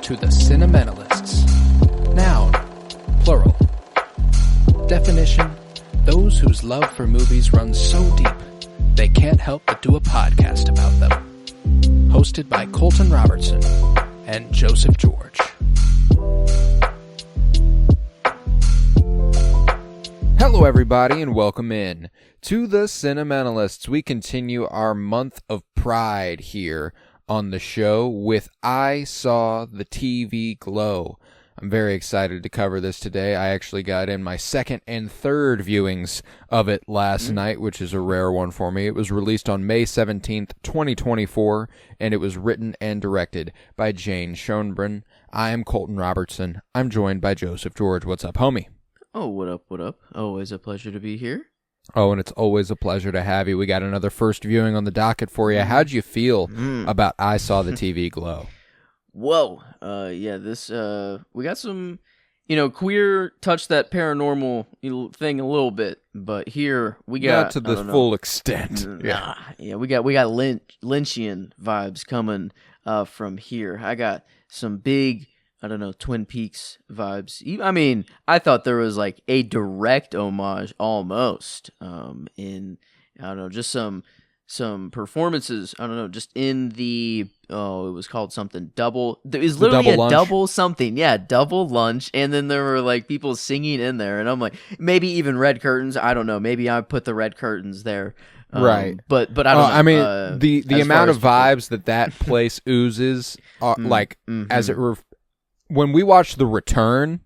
to the Cinementalists. Noun, plural. Definition, those whose love for movies runs so deep, they can't help but do a podcast about them. Hosted by Colton Robertson and Joseph George. Hello everybody and welcome in to the Cinementalists. We continue our month of pride here on the show with I Saw the TV Glow. I'm very excited to cover this today. I actually got in my second and third viewings of it last night, which is a rare one for me. It was released on May 17th, 2024, and it was written and directed by Jane Schoenbrunn. I am Colton Robertson. I'm joined by Joseph George. What's up, homie? Oh, what up, what up? Always a pleasure to be here. Oh, and it's always a pleasure to have you. We got another first viewing on the docket for you. How'd you feel about I Saw the TV Glow? Whoa. This, we got some, queer touch that paranormal thing a little bit, but here we got... Not to the full extent. We got Lynchian vibes coming from here. I got some big... Twin Peaks vibes. I mean, I thought there was like a direct homage almost just some performances. Just in the, it was called something double. It was literally double something. Yeah, double lunch. And then there were like people singing in there. And I'm like, maybe even red curtains. I don't know. Maybe I put the red curtains there. Right. But I don't know. I mean, the amount of vibes that place oozes, as it when we watch The Return,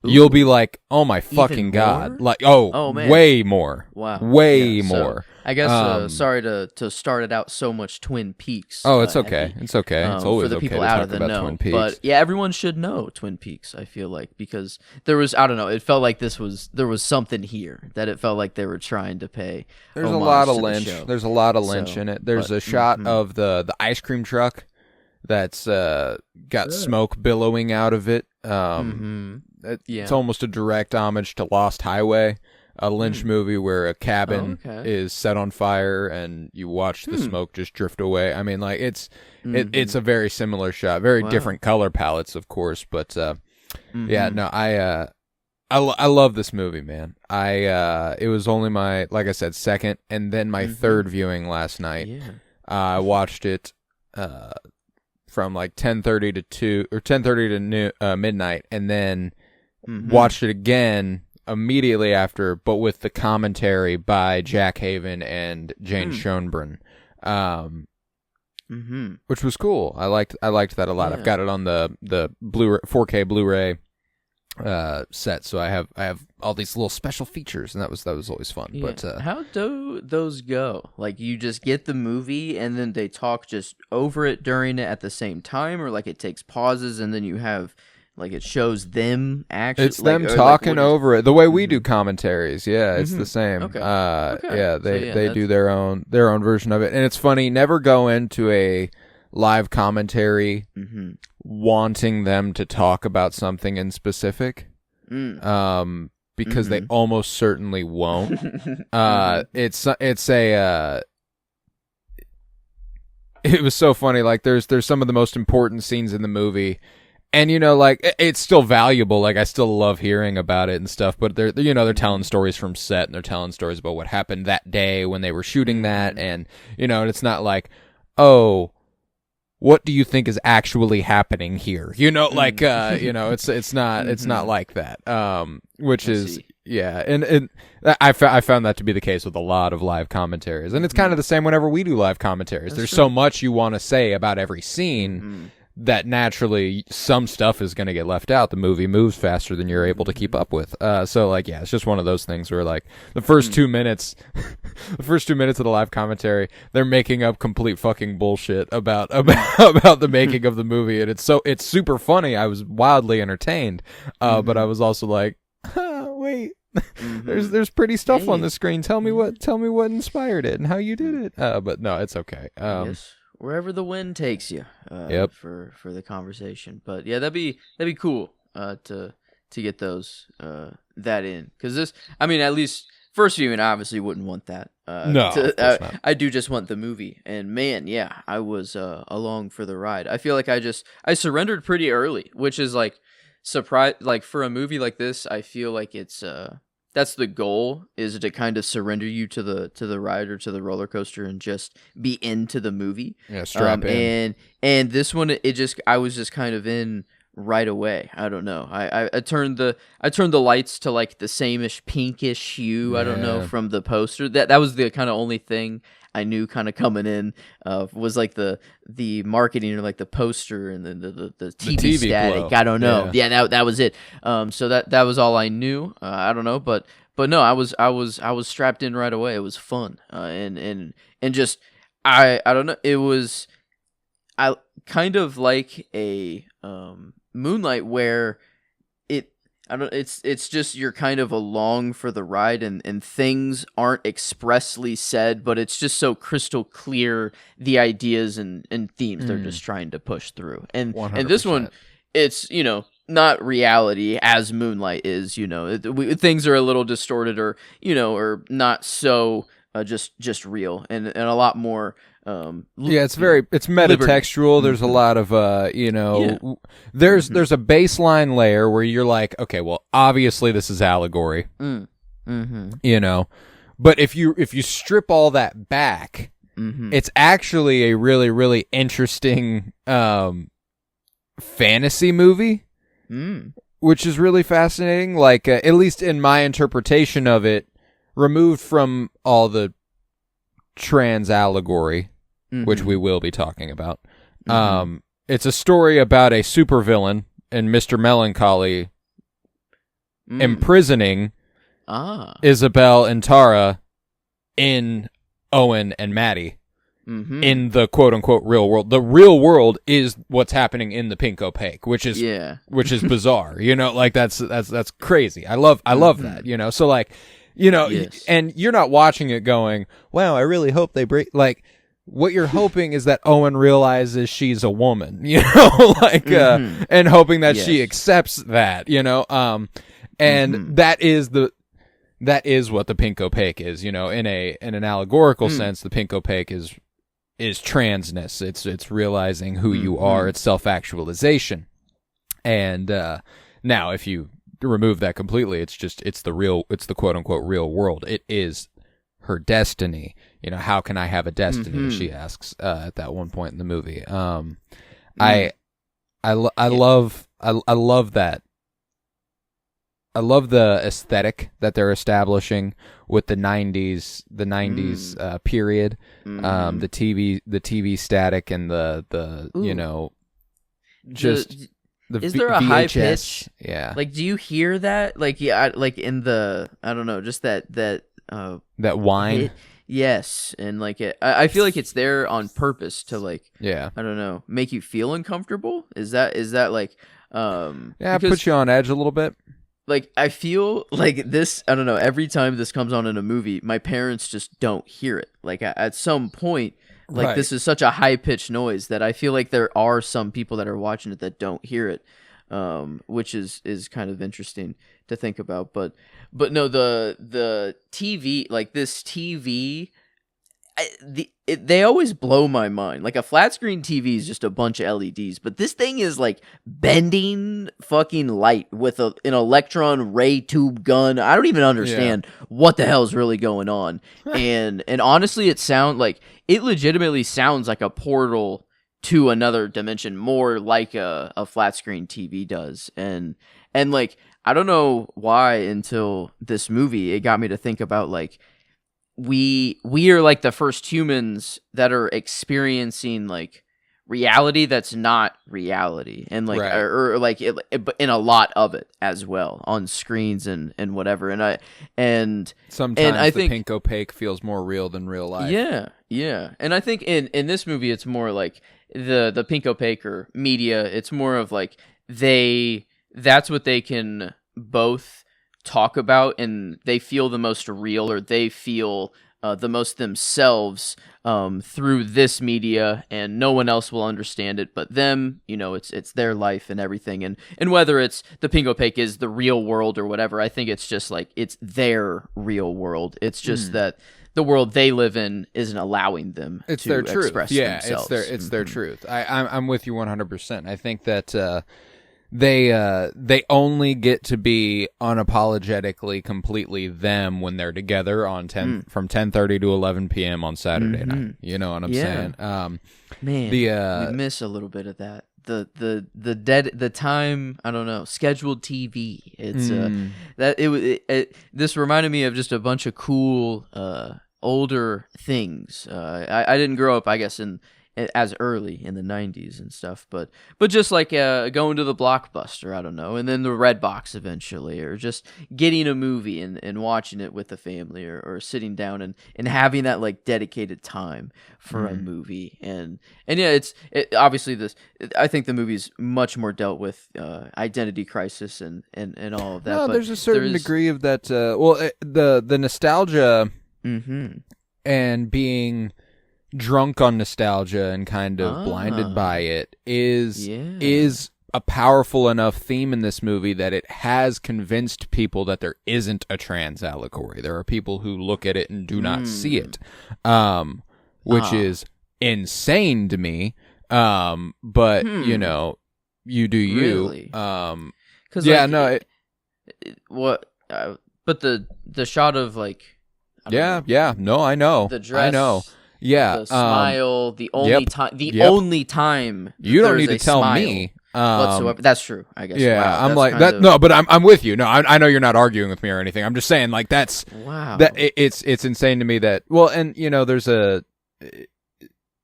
you'll be like, "Oh my fucking god!" Like, man. Way more. Wow, way more. So, I guess sorry to start it out so much Twin Peaks. Oh, it's okay. It's okay. It's always for the okay people to out talk of the about know. Twin Peaks. But yeah, everyone should know Twin Peaks. I feel like because there was, it felt like there was something here that it felt like they were trying to pay. There's a lot of Lynch. There's a lot of Lynch in it. There's a shot of the ice cream truck that's got smoke billowing out of it. It's almost a direct homage to Lost Highway, a Lynch movie where a cabin is set on fire and you watch the smoke just drift away. I mean, like it's a very similar shot, very different color palettes, of course, but I love this movie, man. It was only my, like I said, second and then my third viewing last night. Yeah. I watched it from like 10:30 to 2 or 10:30 to midnight, and then watched it again immediately after, but with the commentary by Jack Haven and Jane Schoenbrunn, which was cool. I liked that a lot. Yeah. I've got it on the Blu-ray, 4K Blu-ray set, so I have all these little special features, and that was always fun. Yeah. But how do those go? Like, you just get the movie and then they talk just over it during it at the same time, or like it takes pauses and then you have like it shows them actually. It's them talking over it the way we do commentaries. Yeah, it's the same. Okay. Yeah, they do their own version of it, and it's funny. Never go into a live commentary wanting them to talk about something in specific, because they almost certainly won't. It was so funny. Like there's some of the most important scenes in the movie, and it's still valuable. Like, I still love hearing about it and stuff, but they're telling stories from set, and they're telling stories about what happened that day when they were shooting that, and it's not like, oh, what do you think is actually happening here? It's not like that. Which is and I found that to be the case with a lot of live commentaries, and it's kind of the same whenever we do live commentaries. There's so much you want to say about every scene that naturally some stuff is going to get left out. The movie moves faster than you're able to keep up with. It's just one of those things where like the first 2 minutes, of the live commentary, they're making up complete fucking bullshit about the making of the movie, and it's super funny. I was wildly entertained, but I was also like, wait. There's pretty stuff on the screen. Tell me what inspired it and how you did it. But no, it's okay. Yes. Wherever the wind takes you, for the conversation. But yeah, that'd be cool to get those that in, because this, I mean, at least first viewing, I obviously wouldn't want that. No, of course not. I do just want the movie, and man, yeah, I was along for the ride. I feel like I surrendered pretty early, which is like surprise. Like for a movie like this, I feel like it's that's the goal, is to kind of surrender you to the ride or to the roller coaster and just be into the movie. Yeah, strap in. And this one, I was just kind of in right away. I don't know. I turned the lights to like the sameish pinkish hue. I don't know, from the poster. That was the kind of only thing I knew kind of coming in, was like the marketing, or like the poster and then the TV static. Glow. I don't know. Yeah, that was it. So that was all I knew. I don't know, but no, I was strapped in right away. It was fun. And just I don't know. It was I kind of like a Moonlight, where it's just you're kind of along for the ride, and things aren't expressly said, but it's just so crystal clear, the ideas and themes they're just trying to push through. And 100%. and this one, it's, not reality as Moonlight is, things are a little distorted, or or not so just real, and a lot more it's metatextual. There's a lot of there's a baseline layer where you're like, okay, well, obviously this is allegory. But if you strip all that back, it's actually a really, really interesting fantasy movie, which is really fascinating. Like, at least in my interpretation of it, removed from all the trans allegory, which we will be talking about. It's a story about a supervillain and Mr. Melancholy imprisoning Isabel and Tara in Owen and Maddie in the quote-unquote real world. The real world is what's happening in the Pink Opaque, which is bizarre. Like that's crazy. I love that. So like, and you're not watching it going, wow, I really hope they break. Like, what you're hoping is that Owen realizes she's a woman, and hoping that she accepts that, and that is what the Pink Opaque is, in an allegorical sense. The Pink Opaque is transness. It's realizing who you are. It's self-actualization. And now, if you remove that completely, it's the quote unquote real world. It is her destiny. How can I have a destiny? She asks at that one point in the movie. I love that. I love the aesthetic that they're establishing with the 90s period, the TV static and the is there a VHS, high pitch? Yeah. Like, do you hear that? Like, like in the, I don't know, just that whine. Yes, and like I feel like it's there on purpose to like, I don't know, make you feel uncomfortable. Is that like it puts you on edge a little bit. Like, I feel like this, I don't know, every time this comes on in a movie, my parents just don't hear it. Like, at some point, like, this is such a high-pitched noise that I feel like there are some people that are watching it that don't hear it, which is kind of interesting to think about. But no, the TV, like, this TV, they always blow my mind. Like, a flat screen TV is just a bunch of LEDs, but this thing is like bending fucking light with an electron ray tube gun. I don't even understand what the hell is really going on. and honestly, it legitimately sounds like a portal to another dimension, more like a flat screen TV does. And like, I don't know why until this movie it got me to think about, like, we are like the first humans that are experiencing like reality that's not reality, and like or like in a lot of it as well on screens and whatever. And sometimes I the think Pink Opaque feels more real than real life. Yeah. And I think in this movie it's more like the Pink Opaque or media. It's more of like that's what they can both talk about, and they feel the most real, or they feel the most themselves through this media, and no one else will understand it but them. It's their life and everything, and whether it's the Pink Opaque is the real world or whatever, I think it's just like it's their real world. It's just that the world they live in isn't allowing them it's to their truth. express Yeah, themselves. it's their truth. I'm with you 100%. I think that they only get to be unapologetically completely them when they're together on from 10:30 to 11 p.m. on Saturday night. You know what I'm saying? Man, we miss a little bit of that. The time, I don't know, scheduled TV. It's this reminded me of just a bunch of cool older things. I didn't grow up, I guess, as early in the 90s and stuff, but just like going to the Blockbuster, I don't know, and then the Red Box eventually, or just getting a movie and watching it with the family, or sitting down and having that like dedicated time for a movie. And yeah, obviously I think the movie's much more dealt with identity crisis and all of that. No, but there's a certain degree of that. The nostalgia and being drunk on nostalgia and kind of blinded by it is a powerful enough theme in this movie that it has convinced people that there isn't a trans allegory. There are people who look at it and do not see it, which is insane to me. But you know, you do you. Really? 'Cause, but the shot of like. No, I know. The dress. I know. Yeah, the smile, the only time, only time you don't need to tell me whatsoever. That's true, I guess. Yeah, wow, I'm like that. No, but I'm with you. No, I know you're not arguing with me or anything. I'm just saying, like that's that it's insane to me that and you know there's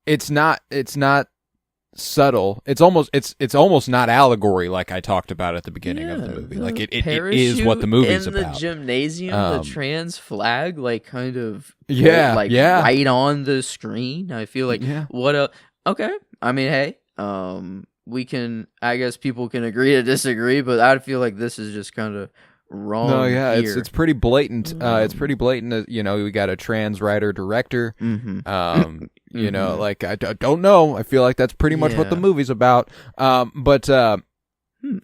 it's not subtle. It's almost not allegory like I talked about at the beginning of the movie. Like it is what the movie's in about. The gymnasium, the trans flag, like kind of right on the screen. I feel like okay. I mean, hey, we can. I guess people can agree to disagree, but I feel like this is just kind of wrong. No, yeah, here. it's pretty blatant. It's pretty blatant. You know, we got a trans writer director. You know, like I don't know. I feel like that's pretty much what the movie's about.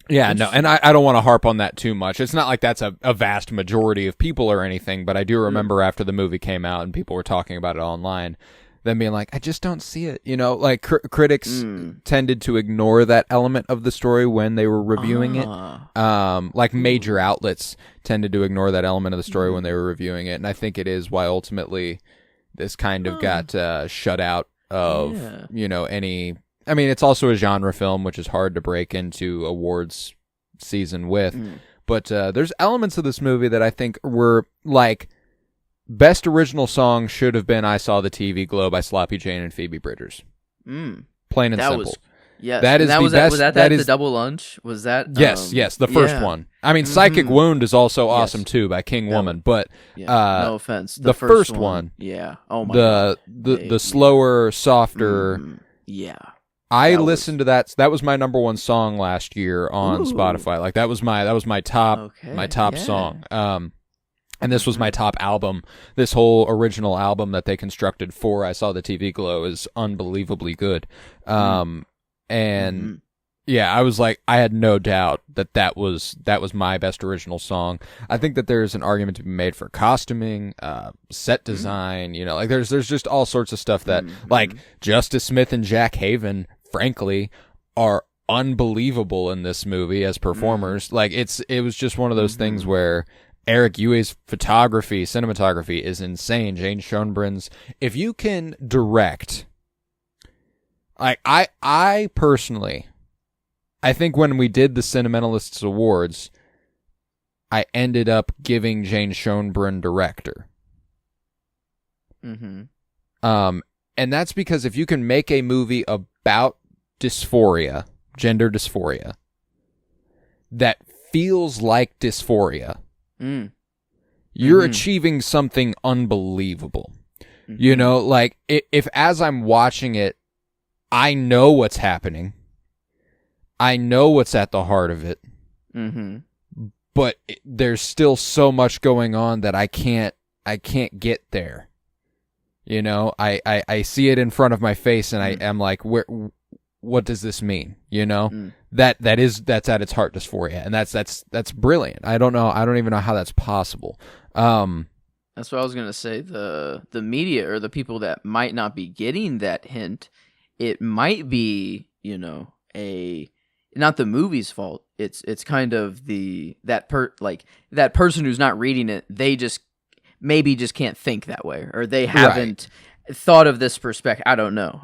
Yeah, no, and I don't want to harp on that too much. It's not like that's a vast majority of people or anything, but I do remember after the movie came out and people were talking about it online, them being like, I just don't see it. You know, like critics tended to ignore that element of the story when they were reviewing it. Like major outlets tended to ignore that element of the story when they were reviewing it, and I think it is why ultimately this kind of got shut out of, you know, any... I mean, it's also a genre film, which is hard to break into awards season with. But there's elements of this movie that I think were, like, best original song should have been I Saw the TV Glow by Sloppy Jane and Phoebe Bridgers. Plain and simple. Yes, that is the best. Was that the double lunch? Was that? Yes, the first one. I mean, Psychic Wound is also awesome too by King Woman, but no offense, the first one. Yeah. Oh my god. The slower, softer. I listened to that. That was my number one song last year on Spotify. Like that was my top song. And this was my top album. This whole original album that they constructed for I Saw the TV Glow is unbelievably good. And yeah, I was like, I had no doubt that was my best original song. I think that there's an argument to be made for costuming, set design, you know, like there's just all sorts of stuff that like Justice Smith and Jack Haven, frankly, are unbelievable in this movie as performers. Like it was just one of those things where Eric Yue's cinematography is insane. Jane Schoenbrun's, if you can direct, like I personally, I think when we did the Cinementalists Awards, I ended up giving Jane Schoenbrun director. And that's because if you can make a movie about dysphoria, gender dysphoria, that feels like dysphoria, you're achieving something unbelievable. You know, like if as I'm watching it, I know what's happening. I know what's at the heart of it. But there's still so much going on that I can't get there. You know, I see it in front of my face and I am like, what does this mean? You know, that's at its heart dysphoria, and that's brilliant. I don't even know how that's possible. That's what I was gonna say. The media or the people that might not be getting that hint, it might be, not the movie's fault. It's kind of that person who's not reading it. They just maybe just can't think that way, or they haven't thought of this perspective. I don't know.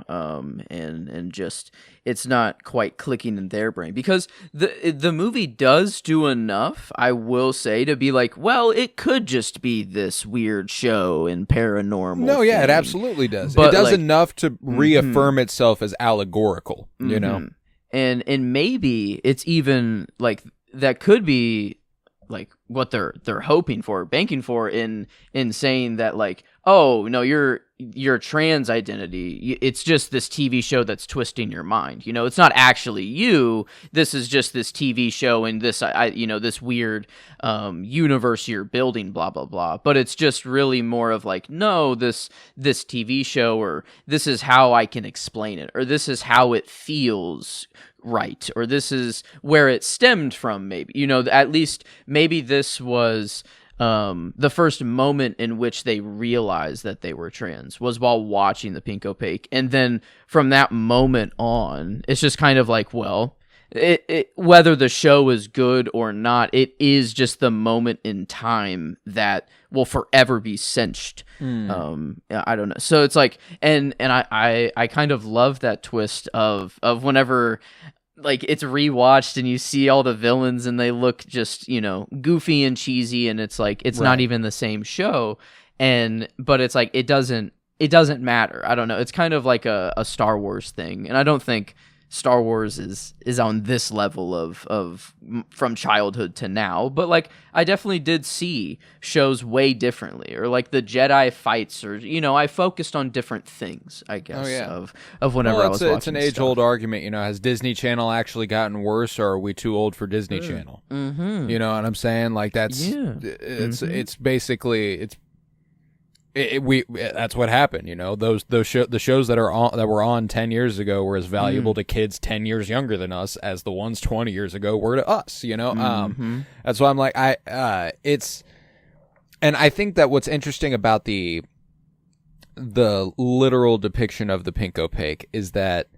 And just it's not quite clicking in their brain, because the movie does do enough, I will say, to be like, well, it could just be this weird show and paranormal. No, yeah, thing. It absolutely does. But it does enough to reaffirm itself as allegorical, And maybe it's even like that could be like what they're hoping for, banking for in saying that, like, oh no, your trans identity, it's just this TV show that's twisting your mind. It's not actually you. This is just this TV show and this this weird universe you're building, blah blah blah. But it's just really more of like, no, this TV show, or this is how I can explain it, or this is how it feels right, or this is where it stemmed from. Maybe at least maybe this was the first moment in which they realized that they were trans was while watching The Pink Opaque, and then from that moment on, it's just kind of like, well, whether the show is good or not, it is just the moment in time that will forever be cinched. I don't know. So it's like, and I kind of love that twist of whenever, like, it's rewatched and you see all the villains and they look just, goofy and cheesy, and it's like, it's not even the same show. But it's like, it doesn't matter. I don't know. It's kind of like a Star Wars thing. And I don't think Star Wars is on this level of from childhood to now, but like, I definitely did see shows way differently, or like the Jedi fights, or I focused on different things, I guess. Of whenever I was watching. It's an age-old argument, has Disney Channel actually gotten worse, or are we too old for Disney Channel? Mm-hmm. You know what I'm saying? Like, that's it's basically that's what happened. The shows that were on 10 years ago were as valuable to kids 10 years younger than us as the ones 20 years ago were to us. That's why I'm like, and I think that what's interesting about the literal depiction of the Pink Opaque is that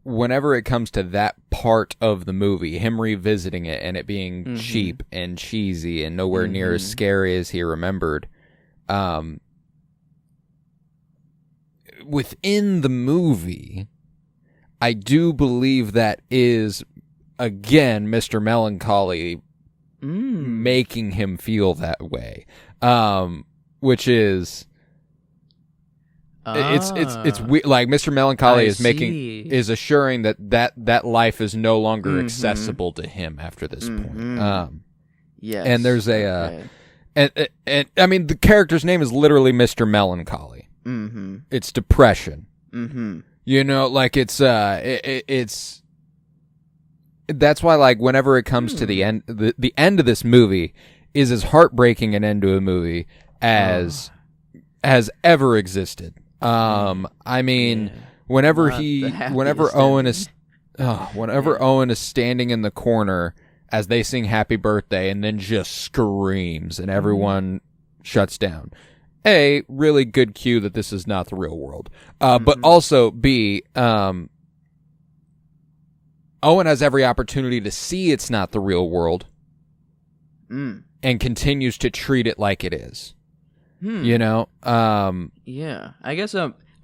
whenever it comes to that part of the movie, him revisiting it and it being cheap and cheesy and nowhere near as scary as he remembered, within the movie, I do believe that is, again, Mr. Melancholy making him feel that way, which is it's like Mr. Melancholy is assuring that life is no longer accessible to him after this point. Yes, and there's And I mean, the character's name is literally Mr. Melancholy. It's depression. Like, it's that's why, like, whenever it comes to the end, the end of this movie is as heartbreaking an end to a movie as has ever existed. I mean, whenever Owen is standing in the corner as they sing Happy Birthday and then just screams and everyone shuts down. A, really good cue that this is not the real world. But also, B, Owen has every opportunity to see it's not the real world and continues to treat it like it is. Yeah, I guess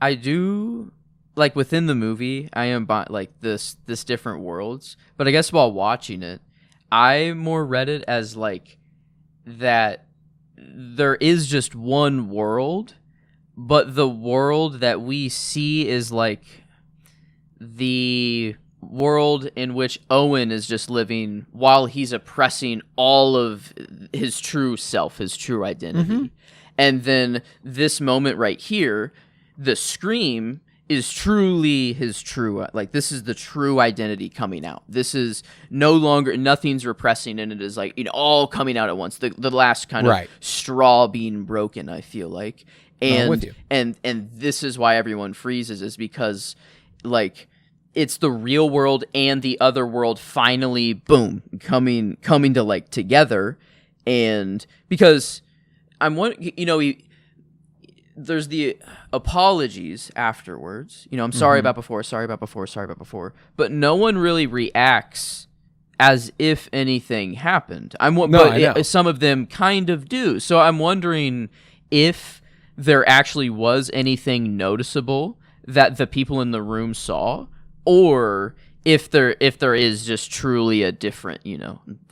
I do, like, within the movie, I am like this different worlds, but I guess while watching it, I more read it as like that there is just one world, but the world that we see is like the world in which Owen is just living while he's oppressing all of his true self, his true identity. And then this moment right here, the scream is truly his true, like, this is the true identity coming out. This is no longer, nothing's repressing, and it is like, all coming out at once. The last kind of straw being broken, I feel like. And I'm with you. And this is why everyone freezes, is because, like, it's the real world and the other world finally, boom, coming to, like, together. And because there's the apologies afterwards. I'm sorry about before, but no one really reacts as if anything happened. Some of them kind of do. So I'm wondering if there actually was anything noticeable that the people in the room saw, or if there is just truly a different,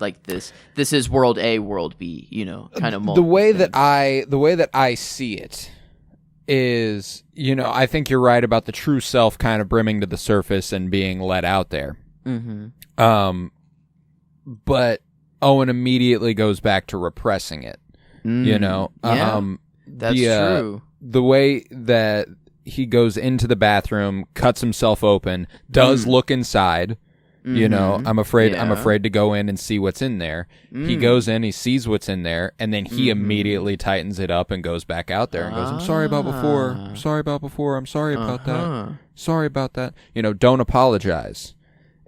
like this is world A, world B, kind of the way that I see it is, I think you're right about the true self kind of brimming to the surface and being let out there. Mm-hmm. But Owen immediately goes back to repressing it. That's true. The way that he goes into the bathroom, cuts himself open, does look inside. I'm afraid to go in and see what's in there. He goes in, he sees what's in there, and then he immediately tightens it up and goes back out there and goes, I'm sorry about before. I'm sorry about before. I'm sorry about that. Sorry about that. Don't apologize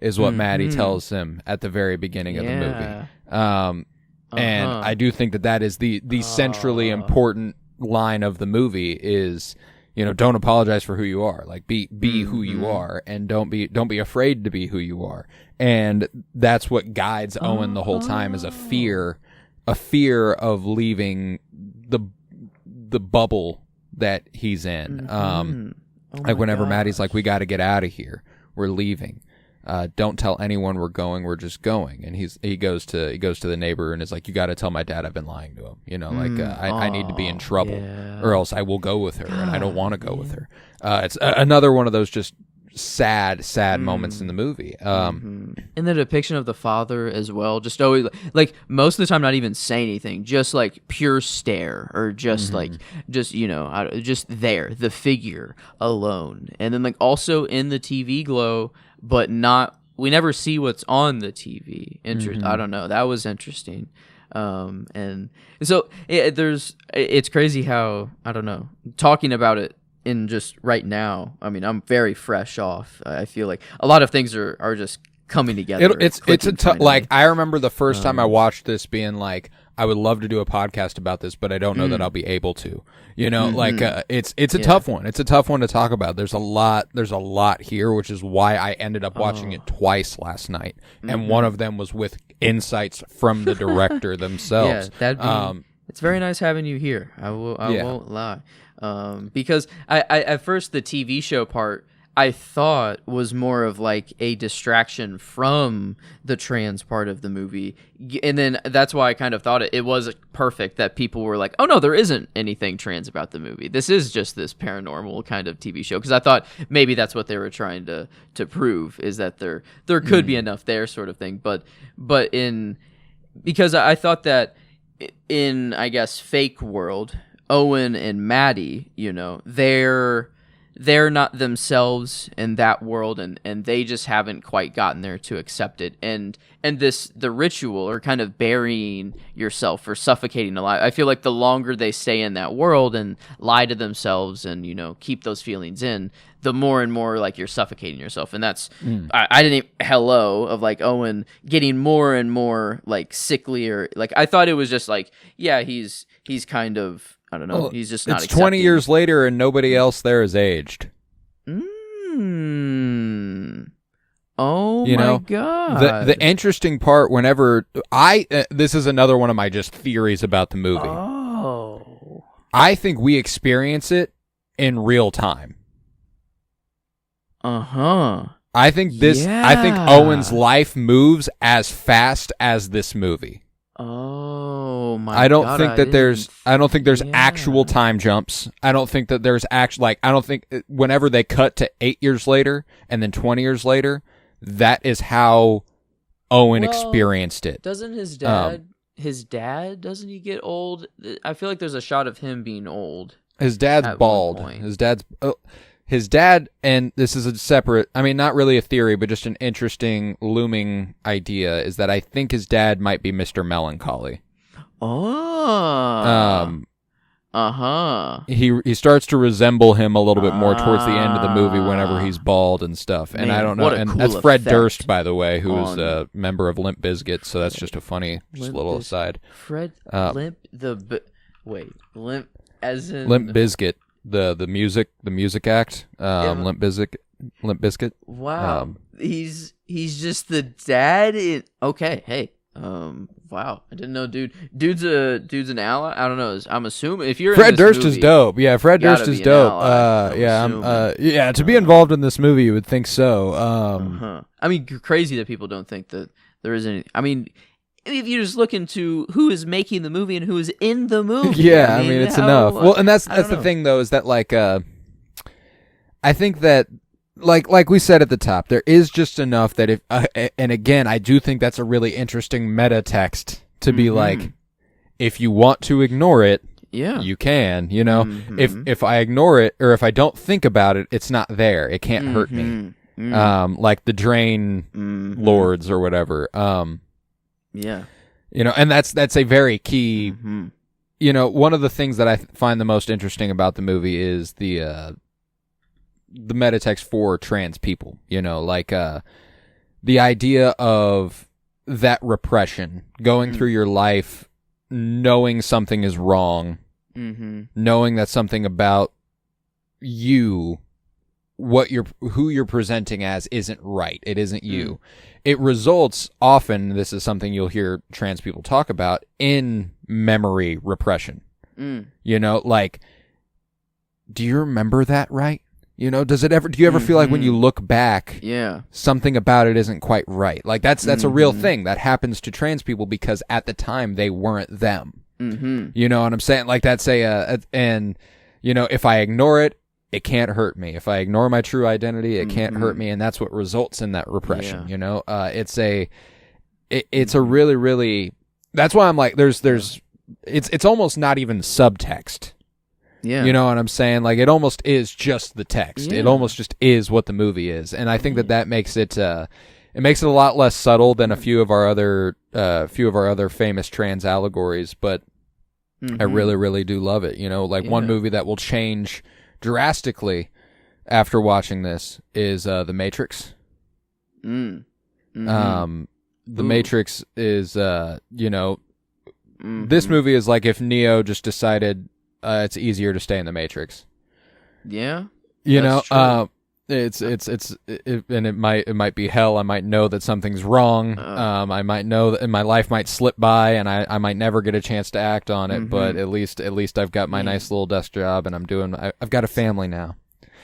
is what Maddie tells him at the very beginning of the movie. And I do think that is the centrally important line of the movie is, don't apologize for who you are. Like be who you are, and don't be afraid to be who you are. And that's what guides Owen the whole time, is a fear of leaving the bubble that he's in. Like whenever Maddie's like, we got to get out of here, we're leaving. Don't tell anyone we're going. We're just going. And he goes to the neighbor and is like, you got to tell my dad I've been lying to him. I need to be in trouble, or else I will go with her, and I don't want to go with her. It's another one of those just sad moments in the movie. And the depiction of the father as well, just always like most of the time not even say anything, just like pure stare, or just just there, the figure alone. And then like also in the TV glow, but we never see what's on the TV. I don't know. That was interesting. And so it's crazy how, I don't know, talking about it in just right now. I mean, I'm very fresh off. I feel like a lot of things are just coming together. It's a tough, like, I remember the first time I watched this being like, I would love to do a podcast about this, but I don't know that I'll be able to. It's a tough one. It's a tough one to talk about. There's a lot here, which is why I ended up watching it twice last night, and one of them was with insights from the director themselves. Yeah, it's very nice having you here. I won't lie, because I at first the TV show part I thought was more of like a distraction from the trans part of the movie. And then that's why I kind of thought it was perfect that people were like, oh no, there isn't anything trans about the movie. This is just this paranormal kind of TV show. Because I thought maybe that's what they were trying to prove, is that there could be enough there, sort of thing. But because I thought that in, I guess, fake world, Owen and Maddie, they're not themselves in that world, and they just haven't quite gotten there to accept it. And the ritual, or kind of burying yourself or suffocating alive, I feel like the longer they stay in that world and lie to themselves and, keep those feelings in, the more and more like you're suffocating yourself. And that's, I didn't of like Owen getting more and more like sickly, or like, I thought it was just like, yeah, he's kind of, I don't know. Well, he's just not. It's 20 years later, and nobody else there is aged. Oh my god! The interesting part, whenever this is another one of my just theories about the movie. Oh, I think we experience it in real time. I think I think Owen's life moves as fast as this movie. Oh my! I don't think that there's actual time jumps. I don't think that there's I don't think whenever they cut to 8 years later and then 20 years later, that is how Owen experienced it. Doesn't his dad doesn't he get old? I feel like there's a shot of him being old. His dad's bald. His dad, and this is a separate, I mean, not really a theory, but just an interesting looming idea, is that I think his dad might be Mr. Melancholy. Oh. He starts to resemble him a little bit more towards the end of the movie whenever he's bald and stuff. And I don't know. And cool, that's Fred Durst, by the way, who is a member of Limp Bizkit. So that's just a funny little aside. Fred Wait, Limp as in Limp Bizkit, the music act. Limp Bizkit. Wow, he's just the dad. Okay, hey, wow, I didn't know, dude's an ally. I don't know. I'm assuming if you're Fred in this Durst movie, is dope. Yeah, Fred Durst is dope. To be involved in this movie, you would think so. I mean, crazy that people don't think that there is any. I mean, if you just look into who is making the movie and who is in the movie, yeah, I mean it's enough. Well, and that's the thing though, is that like I think that like we said at the top, there is just enough that if and again, I do think that's a really interesting meta text to be like, if you want to ignore it, you can. You know, if I ignore it or if I don't think about it, it's not there. It can't hurt me. Like the drain lords or whatever. Yeah. You know, and that's a very key. You know, one of the things that I find the most interesting about the movie is the metatext for trans people. You know, like the idea of that repression, going through your life, knowing something is wrong, knowing that something about you, who you're presenting as, isn't right. It isn't you. It results often, this is something you'll hear trans people talk about, in memory repression. You know, like, do you remember that right? You know, do you ever feel like when you look back, something about it isn't quite right? Like that's a real thing that happens to trans people because at the time they weren't them. You know what I'm saying? Like that's and you know, if I ignore it, it can't hurt me. If I ignore my true identity, it can't hurt me, and that's what results in that repression. You know, it's a really, really. That's why I'm like, it's almost not even subtext. Yeah, you know what I'm saying? Like it almost is just the text. It almost just is what the movie is, and I think that makes it. It makes it a lot less subtle than a few of our other famous trans allegories, but I really, really do love it. You know, like one movie that will change drastically after watching this is The Matrix. The Matrix is you know, this movie is like if Neo just decided it's easier to stay in the Matrix. Yeah, you know, it's and it might be hell. I might know that something's wrong. I might know that my life might slip by, and I might never get a chance to act on it. But at least I've got my nice little desk job, and I've got a family now.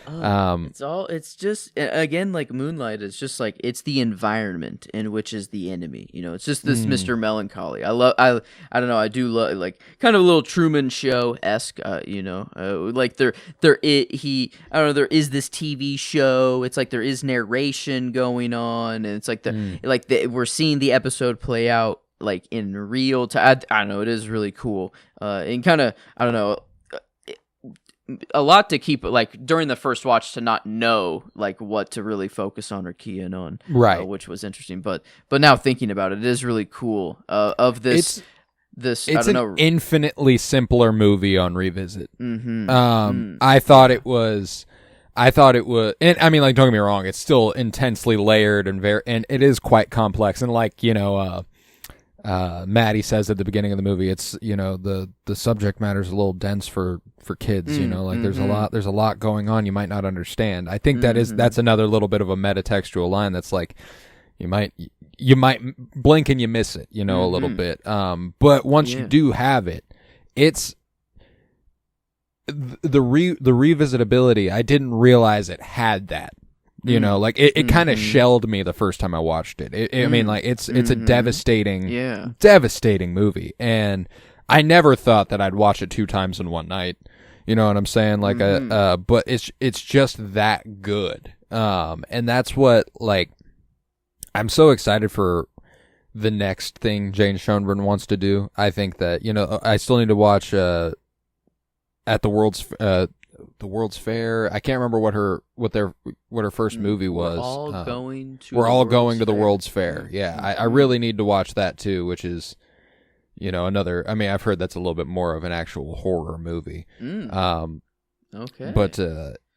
It's just again like Moonlight. It's just like it's the environment in which is the enemy. You know, it's just this Mr. Melancholy. I don't know. I do love like kind of a little Truman Show esque. You know, like there is this TV show. It's like there is narration going on, and it's like we're seeing the episode play out like in real time. I don't know. It is really cool. And kind of I don't know. A lot to keep like during the first watch to not know like what to really focus on or key in on, right? Which was interesting, but now thinking about it, it is really cool. Of this, it's an infinitely simpler movie on revisit. I thought it was, and I mean, like, don't get me wrong, it's still intensely layered and it is quite complex, and like you know, Maddie says at the beginning of the movie, it's you know the subject matter is a little dense for kids. You know, like there's a lot going on you might not understand. I think that's another little bit of a metatextual line that's like you might blink and you miss it. You know, a little bit. But once you do have it, it's the revisitability. I didn't realize it had that. You know, like it kind of shelled me the first time I watched it. I mean, like it's a devastating movie, and I never thought that I'd watch it 2 times in one night. You know what I'm saying? Like, but it's just that good. And that's what like I'm so excited for the next thing Jane Schoenbrunn wants to do. I think that you know I still need to watch at the World's Fair. I can't remember what her first movie was. We're all going to the World's Fair. Yeah, I really need to watch that too, which is, you know, another. I mean, I've heard that's a little bit more of an actual horror movie. Okay, but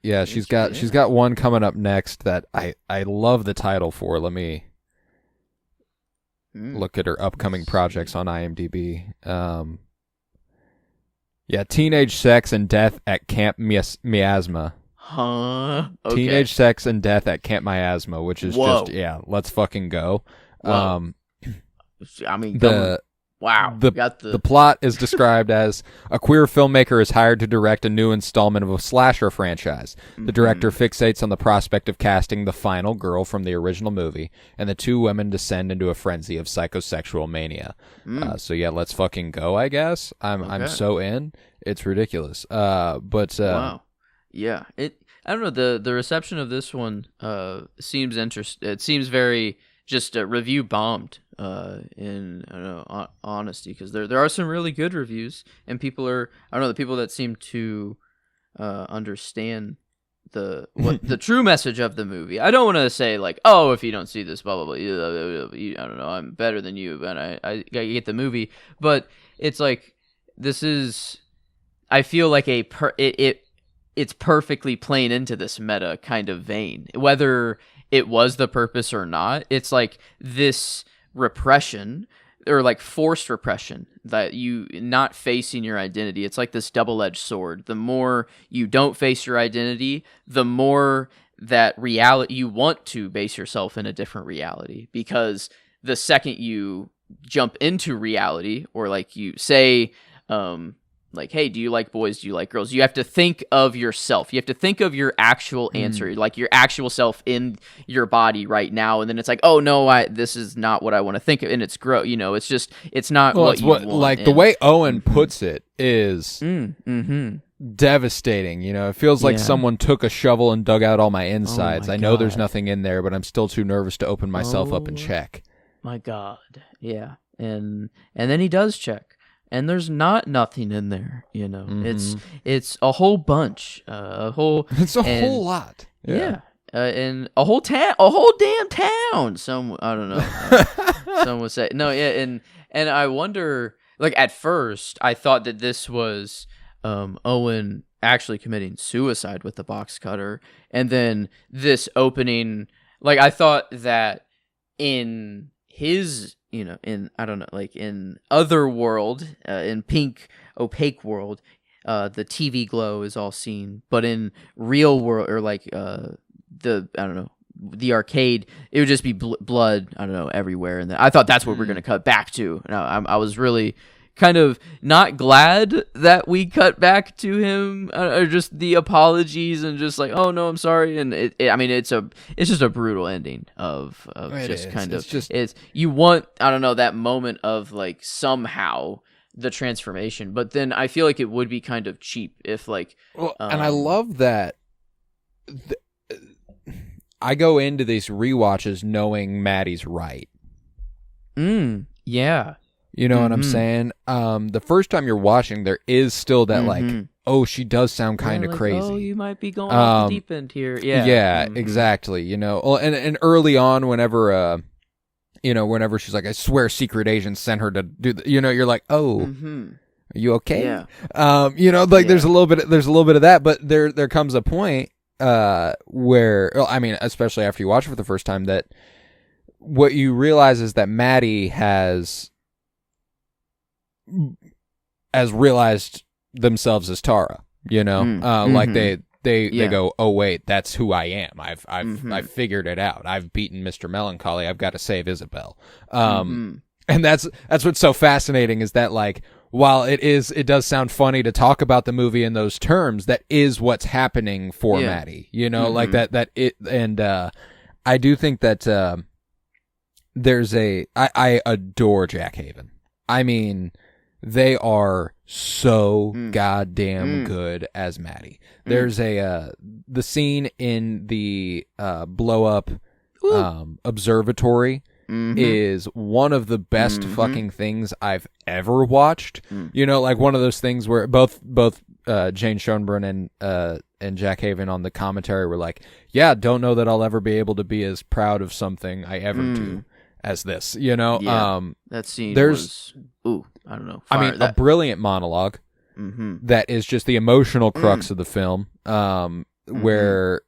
yeah, she's got one coming up next that I love the title for. Let me look at her upcoming projects on IMDb. Yeah, teenage sex and death at Camp Miasma. Huh? Okay. Teenage sex and death at Camp Miasma, which is Whoa. just, let's fucking go. Whoa. I mean, wow. The plot is described as a queer filmmaker is hired to direct a new installment of a slasher franchise. The director fixates on the prospect of casting the final girl from the original movie, and the two women descend into a frenzy of psychosexual mania. So let's fucking go, I guess. I'm so in. It's ridiculous. Wow. Yeah. I don't know, the reception of this one seems interesting. It seems very just review bombed in honesty, because there are some really good reviews, and people are, I don't know, the people that seem to understand the true message of the movie. I don't want to say like, oh, if you don't see this, blah blah blah, I don't know, I'm better than you, but I get the movie. But it's like, this is, I feel like it's perfectly playing into this meta kind of vein, whether it was the purpose or not. It's like this repression, or like forced repression, that you not facing your identity. It's like this double-edged sword. The more you don't face your identity, the more that reality you want to base yourself in a different reality, because the second you jump into reality, or like you say, like, hey, do you like boys? Do you like girls? You have to think of yourself. You have to think of your actual answer, like your actual self in your body right now. And then it's like, oh no, this is not what I want to think of. And it's it's just, it's not what you want. Like the way Owen puts it is devastating. It feels like someone took a shovel and dug out all my insides. I know there's nothing in there, but I'm still too nervous to open myself up and check. My God. Yeah. And then he does check. And there's nothing in there, It's a whole bunch, It's a whole lot, and a whole damn town. I don't know. Some would say no, and I wonder. Like at first, I thought that this was Owen actually committing suicide with the box cutter, and then this opening. Like I thought that in his. In, I don't know, like in other world, in pink, opaque world, the TV glow is all seen. But in real world, or like I don't know, the arcade, it would just be blood, I don't know, everywhere. And I thought that's what we're going to cut back to. I was really kind of not glad that we cut back to him, or just the apologies and just like, oh no, I'm sorry. And it's just a brutal ending of just kind of, it's you want, I don't know, that moment of like somehow the transformation, but then I feel like it would be kind of cheap if like, and I love that I go into these rewatches knowing Maddie's right. Yeah. You know what I'm saying? The first time you're watching, there is still that like, oh, she does sound kind of like, crazy. Oh, you might be going off the deep end here. Yeah. Yeah, exactly. Well, and early on, whenever whenever she's like, I swear secret agents sent her to do you're like, oh, are you okay? Yeah. There's a little bit of that, but there comes a point where, especially after you watch it for the first time, that what you realize is that Maddie has realized themselves as Tara, like they go, oh wait, that's who I am. I've figured it out. I've beaten Mr. Melancholy. I've got to save Isabel. And that's what's so fascinating, is that like, while it does sound funny to talk about the movie in those terms, that is what's happening for Maddie, like that it, and I do think that I adore Jack Haven. I mean, they are so goddamn good as Maddie. There's the scene in the blow up observatory is one of the best fucking things I've ever watched. Like one of those things where both Jane Schoenbrunn and Jack Haven on the commentary were like, yeah, don't know that I'll ever be able to be as proud of something I ever do as this, that scene was, I don't know. A brilliant monologue that is just the emotional crux of the film, where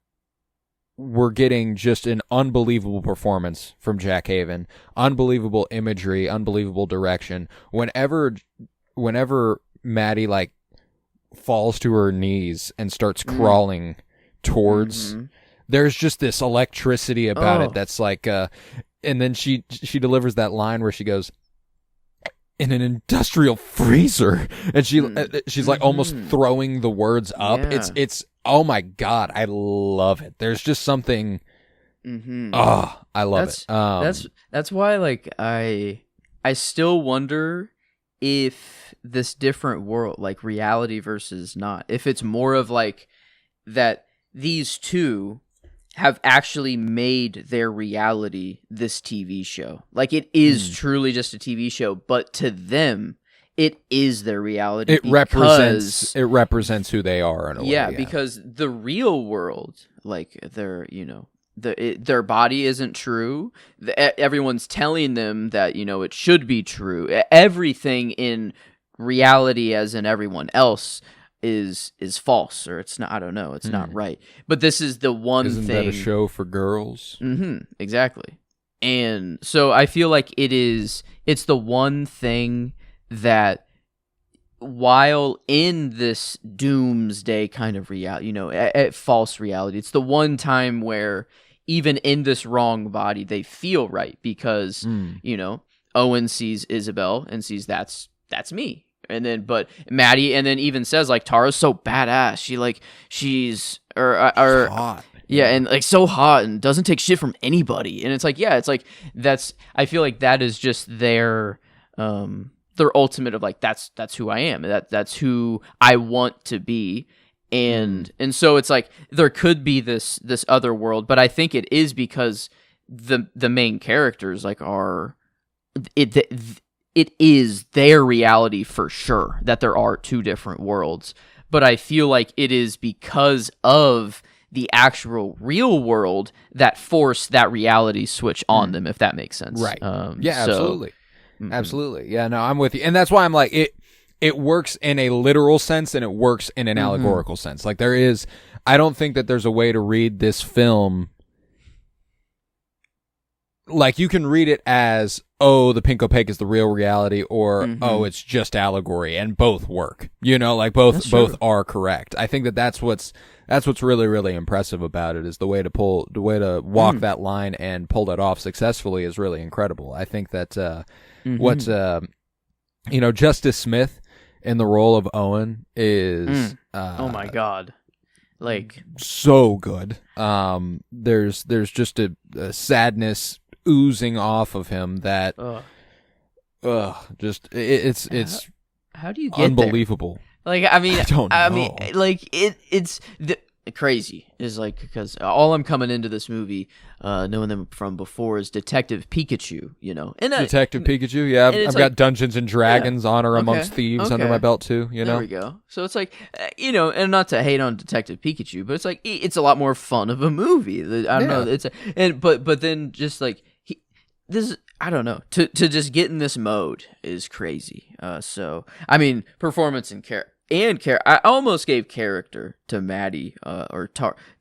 we're getting just an unbelievable performance from Jack Haven, unbelievable imagery, unbelievable direction. Whenever Maddie like falls to her knees and starts crawling towards. There's just this electricity about it that's like, and then she delivers that line where she goes, in an industrial freezer, and she's like almost throwing the words up. Yeah. It's oh my God, I love it. There's just something. Oh, I love it. That's why, like, I still wonder if this different world, like reality versus not, if it's more of like that these two have actually made their reality this TV show. Like, it is truly just a TV show, but to them, it is their reality. It represents who they are in a way. Yeah, because the real world, like, their body isn't true. Everyone's telling them that, it should be true. Everything in reality, as in everyone else, is false, or it's not. I don't know. It's not right. But this is the one Isn't thing. that a show for girls? Exactly. And so I feel like it's the one thing that, while in this doomsday kind of reality, false reality, it's the one time where even in this wrong body, they feel right, because, Owen sees Isabel and sees that's me. And then, but Maddie, and then even says, like, Tara's so badass. She's hot. Yeah, and like so hot and doesn't take shit from anybody. And it's like, I feel like that is just their ultimate of like, that's who I am. That's who I want to be. And so it's like there could be this other world, but I think it is because the main characters it is their reality for sure that there are two different worlds. But I feel like it is because of the actual real world that forced that reality switch on them, if that makes sense. Right. Absolutely. Absolutely. Yeah, no, I'm with you. And that's why I'm like, it works in a literal sense and it works in an allegorical sense. Like, I don't think that there's a way to read this film. Like, you can read it as, oh, the pink opaque is the real reality, or oh, it's just allegory, and both work. Like both are correct. I think that's what's really, really impressive about it, is the way to walk that line and pull that off successfully is really incredible. I think that what's Justice Smith in the role of Owen is oh my God, like, so good. There's just a sadness oozing off of him that just it's how do you get unbelievable there? Like, I mean, I don't know. I mean, like, it's crazy is like, because all I'm coming into this movie knowing them from before is Detective Pikachu, and Detective Pikachu. Yeah, I've got Dungeons and Dragons Honor Amongst Thieves under my belt too. There we go. So it's like, and not to hate on Detective Pikachu, but it's like it's a lot more fun of a movie. I don't know. But then just like I don't know, to just get in this mode is crazy. So I mean, performance and I almost gave character to Maddie or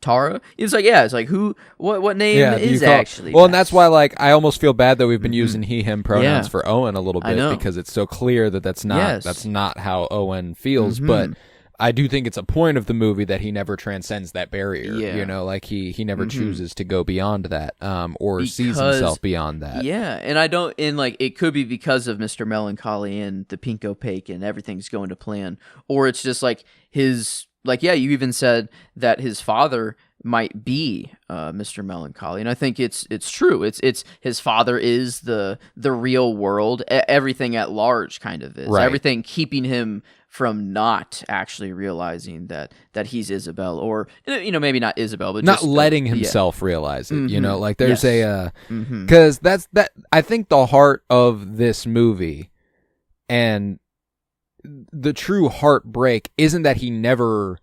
Tara. It's like, who, what name is actually? Well, and that's why, like, I almost feel bad that we've been using he/him pronouns for Owen a little bit, because it's so clear that that's not how Owen feels. But I do think it's a point of the movie that he never transcends that barrier. Like he never chooses to go beyond that, or sees himself beyond that. Yeah, and it could be because of Mr. Melancholy and the pink opaque and everything's going to plan, or it's just like you even said that his father might be Mr. Melancholy, and I think it's true. It's his father is the real world. Everything at large kind of is. Right. Everything keeping him from not actually realizing that he's Isabel, or maybe not Isabel, but not just letting himself realize it. Like there's because that's I think the heart of this movie, and the true heartbreak isn't that he never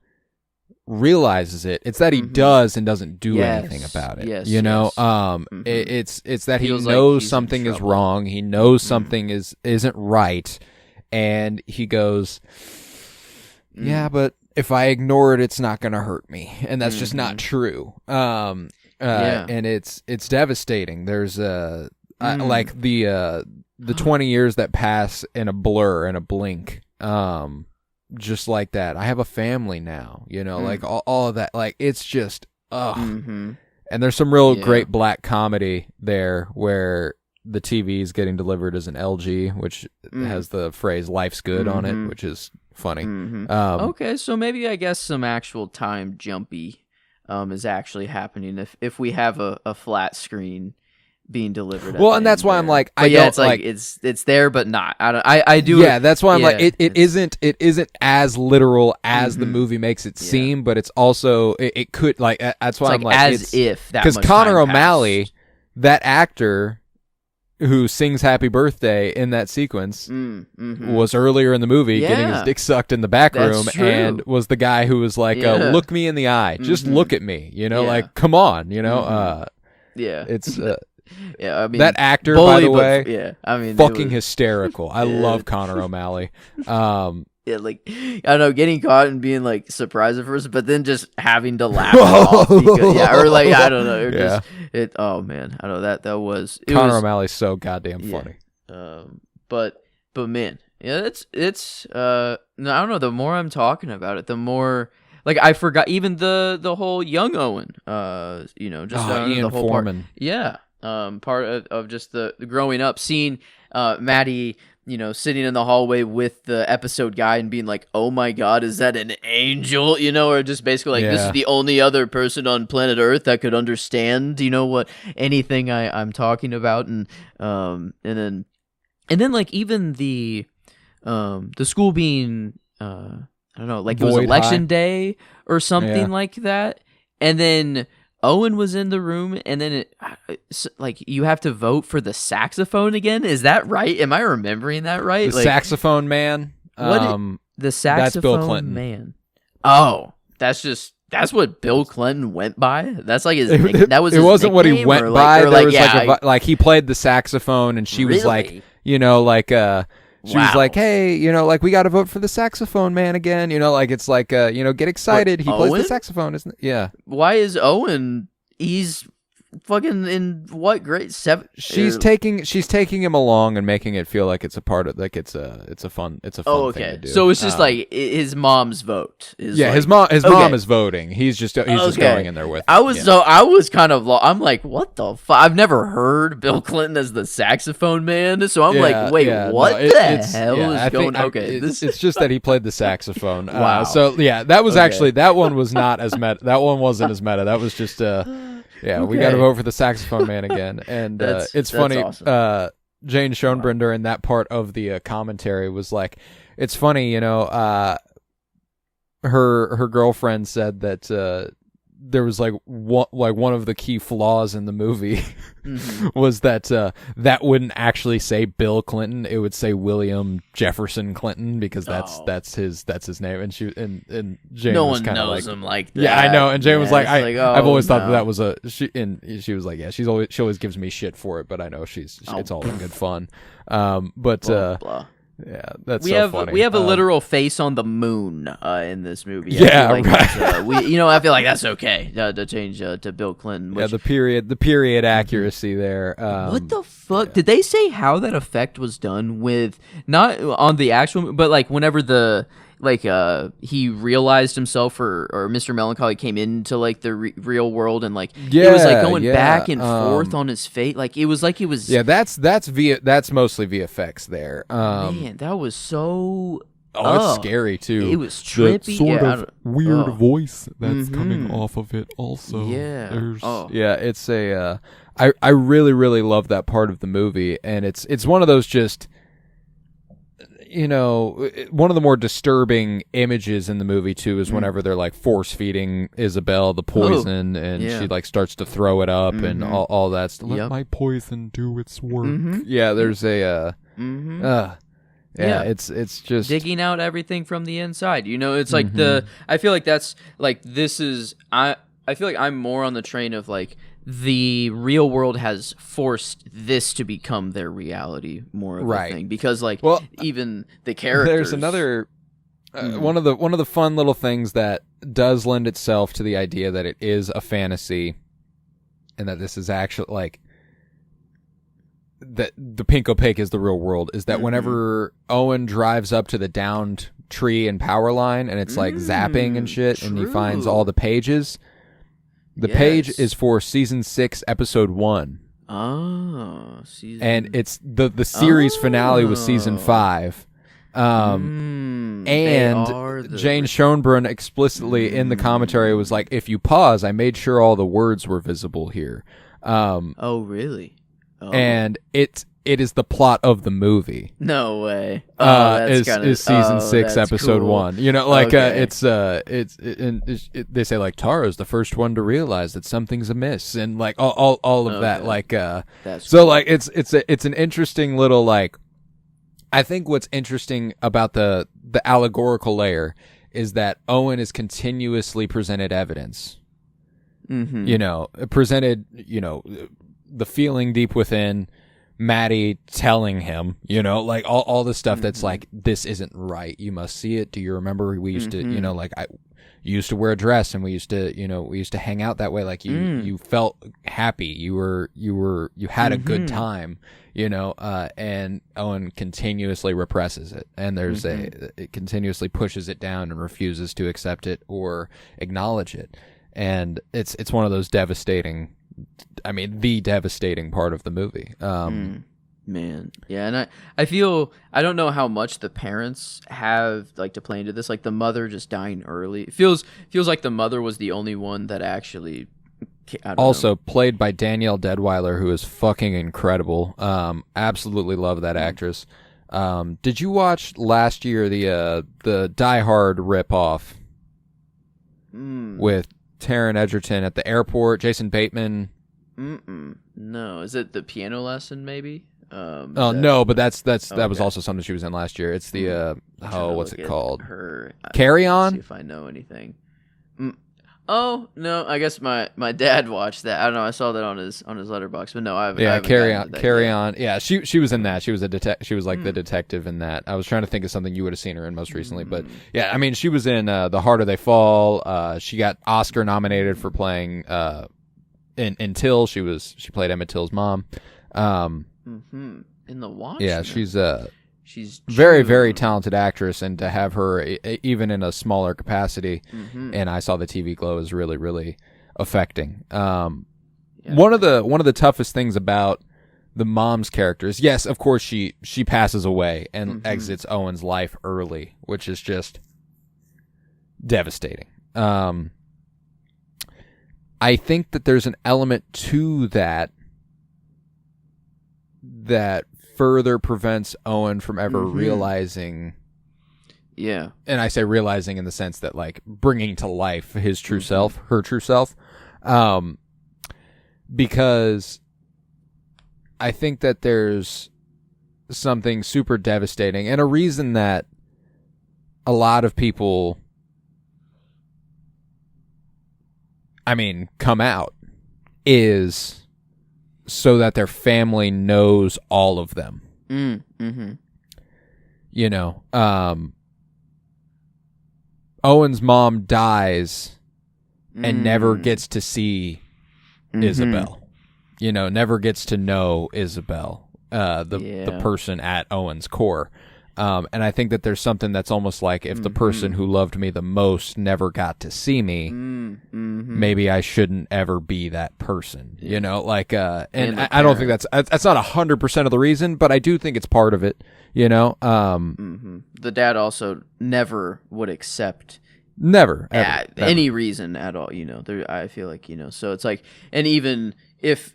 realizes it, it's that he does and doesn't do anything about it. It's that he knows something is wrong, he knows something isn't right, and he goes, but if I ignore it, it's not gonna hurt me, and that's just not true. And it's devastating. There's like the 20 years that pass in a blur, in a blink. just like that. I have a family now, like all of that. Like, it's just, And there's some real great black comedy there where the TV is getting delivered as an LG, which has the phrase "life's good" on it, which is funny. Okay, so maybe I guess some actual time jumpy is actually happening if we have a flat screen being delivered. Well, and that's why I'm like, it's like it's there, but not. I do. Yeah, that's why I'm like, it isn't as literal as the movie makes it seem, but it's also it could like that's why I'm like as if that because Connor O'Malley, that actor who sings "Happy Birthday" in that sequence was earlier in the movie getting his dick sucked in the back room and was the guy who was like, "Look me in the eye, just look at me," like, come on, it's. Yeah, I mean that actor, by the way. Yeah, I mean, fucking hysterical. I love Connor O'Malley. Yeah, like I don't know, getting caught and being like surprised at first, but then just having to laugh it off because, or like I don't know, just it. Oh man, I know that was Connor O'Malley's so goddamn funny. But man, it's I don't know. The more I'm talking about it, the more. Like I forgot even the whole young Owen, just Ian the whole Foreman. Part of just the growing up, seeing Maddie, sitting in the hallway with the episode guy and being like, "Oh my God, is that an angel?" Or just basically like, "This is the only other person on planet Earth that could understand, what anything I'm talking about," and then like even the school being I don't know, like it was election day or something like that. And then Owen was in the room, and then like you have to vote for the saxophone again. Is that right? Am I remembering that right? The saxophone man. The saxophone that's Bill Clinton. Man. Oh, that's what Bill Clinton went by. That's like his. That was. It his wasn't what he went by. There was like he played the saxophone, and she was like, She was like, "Hey, like we got to vote for the saxophone man again. Like it's like, get excited. He plays the saxophone, isn't it? Yeah. Why is Owen? He's fucking in what grade? 7? She's taking him along and making it feel like it's a part of like it's a fun thing to do. So it's just like his mom's vote. His mom is voting. He's just going in there with. I was kind of I'm like, what the fuck? I've never heard Bill Clinton as the saxophone man. So I'm like, wait, what the hell is going on? Okay, it's just that he played the saxophone. Wow. So that was actually that one was not as meta. That one wasn't as meta. That was just we got to vote for the saxophone man again. And it's funny. Awesome. Jane Schoenbrender in that part of the commentary was like, it's funny, her girlfriend said that there was like one of the key flaws in the movie was that that wouldn't actually say Bill Clinton, it would say William Jefferson Clinton because that's his name, and Jane no was one kind of knows like, him like that. Yeah, I know, and Jane was like, I've always thought that was she was like, she always gives me shit for it, but I know it's all in good fun. Blah. Yeah, that's funny. We have a literal face on the moon in this movie. Right. I feel like that's okay to change to Bill Clinton. The period accuracy there. What the fuck? Did they say how that effect was done with not on the actual, but like whenever he realized himself or Mr. Melancholy came into like the real world and like it was like going back and forth on his face, like it was that's mostly VFX there. Man, that was so it's scary too. It was trippy. That sort of weird voice that's coming off of it also. It's a I really really love that part of the movie, and it's one of those just one of the more disturbing images in the movie too is whenever they're like force feeding Isabel the poison and she like starts to throw it up and all that stuff. Let my poison do its work. Yeah, there's a it's just digging out everything from the inside. It's like I feel like that's like I feel like I'm more on the train of like the real world has forced this to become their reality more of a thing because even the characters. There's another one of the fun little things that does lend itself to the idea that it is a fantasy and that this is actually like that the pink opaque is the real world is that whenever Owen drives up to the downed tree and power line, and it's like zapping and shit, and he finds all the pages. The page is for season 6, episode 1. Oh, and it's the series finale was season 5. And Jane Schoenbrunn explicitly in the commentary was like, if you pause, I made sure all the words were visible here. Oh, really? Oh. And it is the plot of the movie. No way. That's is season 6, episode cool. 1. You know, like they say like Tara's the first one to realize that something's amiss, and like all of that. Like that's so cool. like it's an interesting little like. I think what's interesting about the allegorical layer is that Owen is continuously presented evidence. Mm-hmm. You know, presented. You know, the feeling deep within. Maddie telling him, you know, like all the stuff that's like, this isn't right. You must see it. Do you remember we used to, you know, like you used to wear a dress and we used to hang out that way. Like you felt happy. You had a good time, you know, and Owen continuously represses it. And there's it continuously pushes it down and refuses to accept it or acknowledge it. And it's one of those devastating, I mean, the devastating part of the movie. Man, yeah, and I feel, I don't know how much the parents have like to play into this. Like the mother just dying early. It feels like the mother was the only one that actually. Also played by Danielle Deadweiler, who is fucking incredible. Absolutely love that actress. Did you watch last year the Die Hard ripoff with Taron Egerton at the airport, Jason Bateman? No, is it the piano lesson? Maybe. No, but that was also something she was in last year. It's the what's it called? Carry On. See if I know anything. Oh no, I guess my dad watched that. I don't know. I saw that on his letterbox, but no, I haven't. Yeah, Carry yet. On. Yeah, she was in that. She was She was like the detective in that. I was trying to think of something you would have seen her in most recently, but yeah, I mean, she was in The Harder They Fall. She got Oscar nominated for playing in Till. She played Emmett Till's mom. In The Watchmen. Yeah, she's very, very talented actress, and to have her even in a smaller capacity, and I Saw the TV Glow is really, really affecting. One of the toughest things about the mom's character is, yes, of course she passes away and exits Owen's life early, which is just devastating. I think that there's an element to that further prevents Owen from ever realizing. Yeah. And I say realizing in the sense that like bringing to life his true self, her true self. Because I think that there's something super devastating and a reason that a lot of people, I mean, come out is so that their family knows all of them. You know, Owen's mom dies and never gets to see Isabel. You know, never gets to know Isabel, the person at Owen's core. And I think that there's something that's almost like if the person who loved me the most never got to see me, maybe I shouldn't ever be that person, you know, like, and I don't think that's not 100% of the reason, but I do think it's part of it, you know. The dad also never would accept ever. Any reason at all, you know. I feel like, you know, so it's like, and even if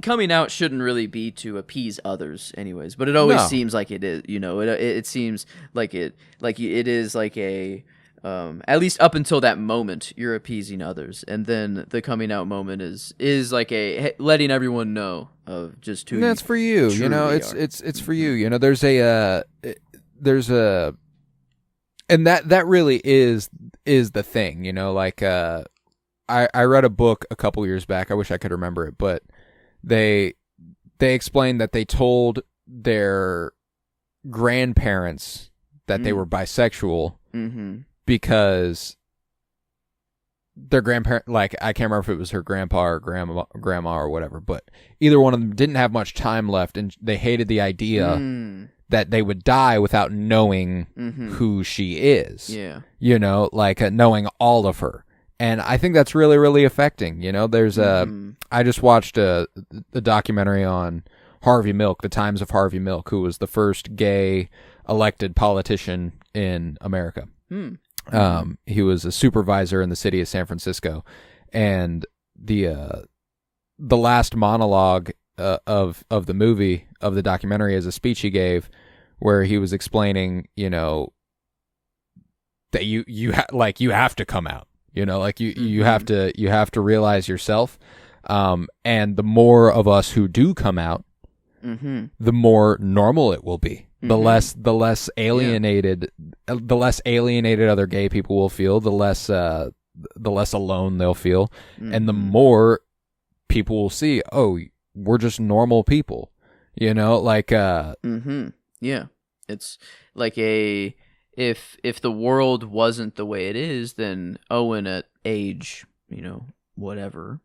coming out shouldn't really be to appease others anyways, but it always seems like it is, you know, it seems like it is like a, at least up until that moment, you're appeasing others. And then the coming out moment is like a letting everyone know of just who that's for you, you know, it's for you, you know, there's a, and that really is the thing, you know, like, I read a book a couple years back. I wish I could remember it, but they explained that they told their grandparents that they were bisexual because their grandparent, like, I can't remember if it was her grandpa or grandma or whatever, but either one of them didn't have much time left, and they hated the idea that they would die without knowing who she is. Yeah. Like knowing all of her. And I think that's really, really affecting. There's I just watched a documentary on Harvey Milk, the Times of Harvey Milk, who was the first gay elected politician in America. He was a supervisor in the city of San Francisco, and the last monologue of the movie, of the documentary, is a speech he gave where he was explaining, that you have to come out, you have to realize yourself, and the more of us who do come out, the more normal it will be. The less alienated other gay people will feel, the less alone they'll feel, and the more people will see, oh, we're just normal people, Yeah, it's like if the world wasn't the way it is, then Owen at age, whatever.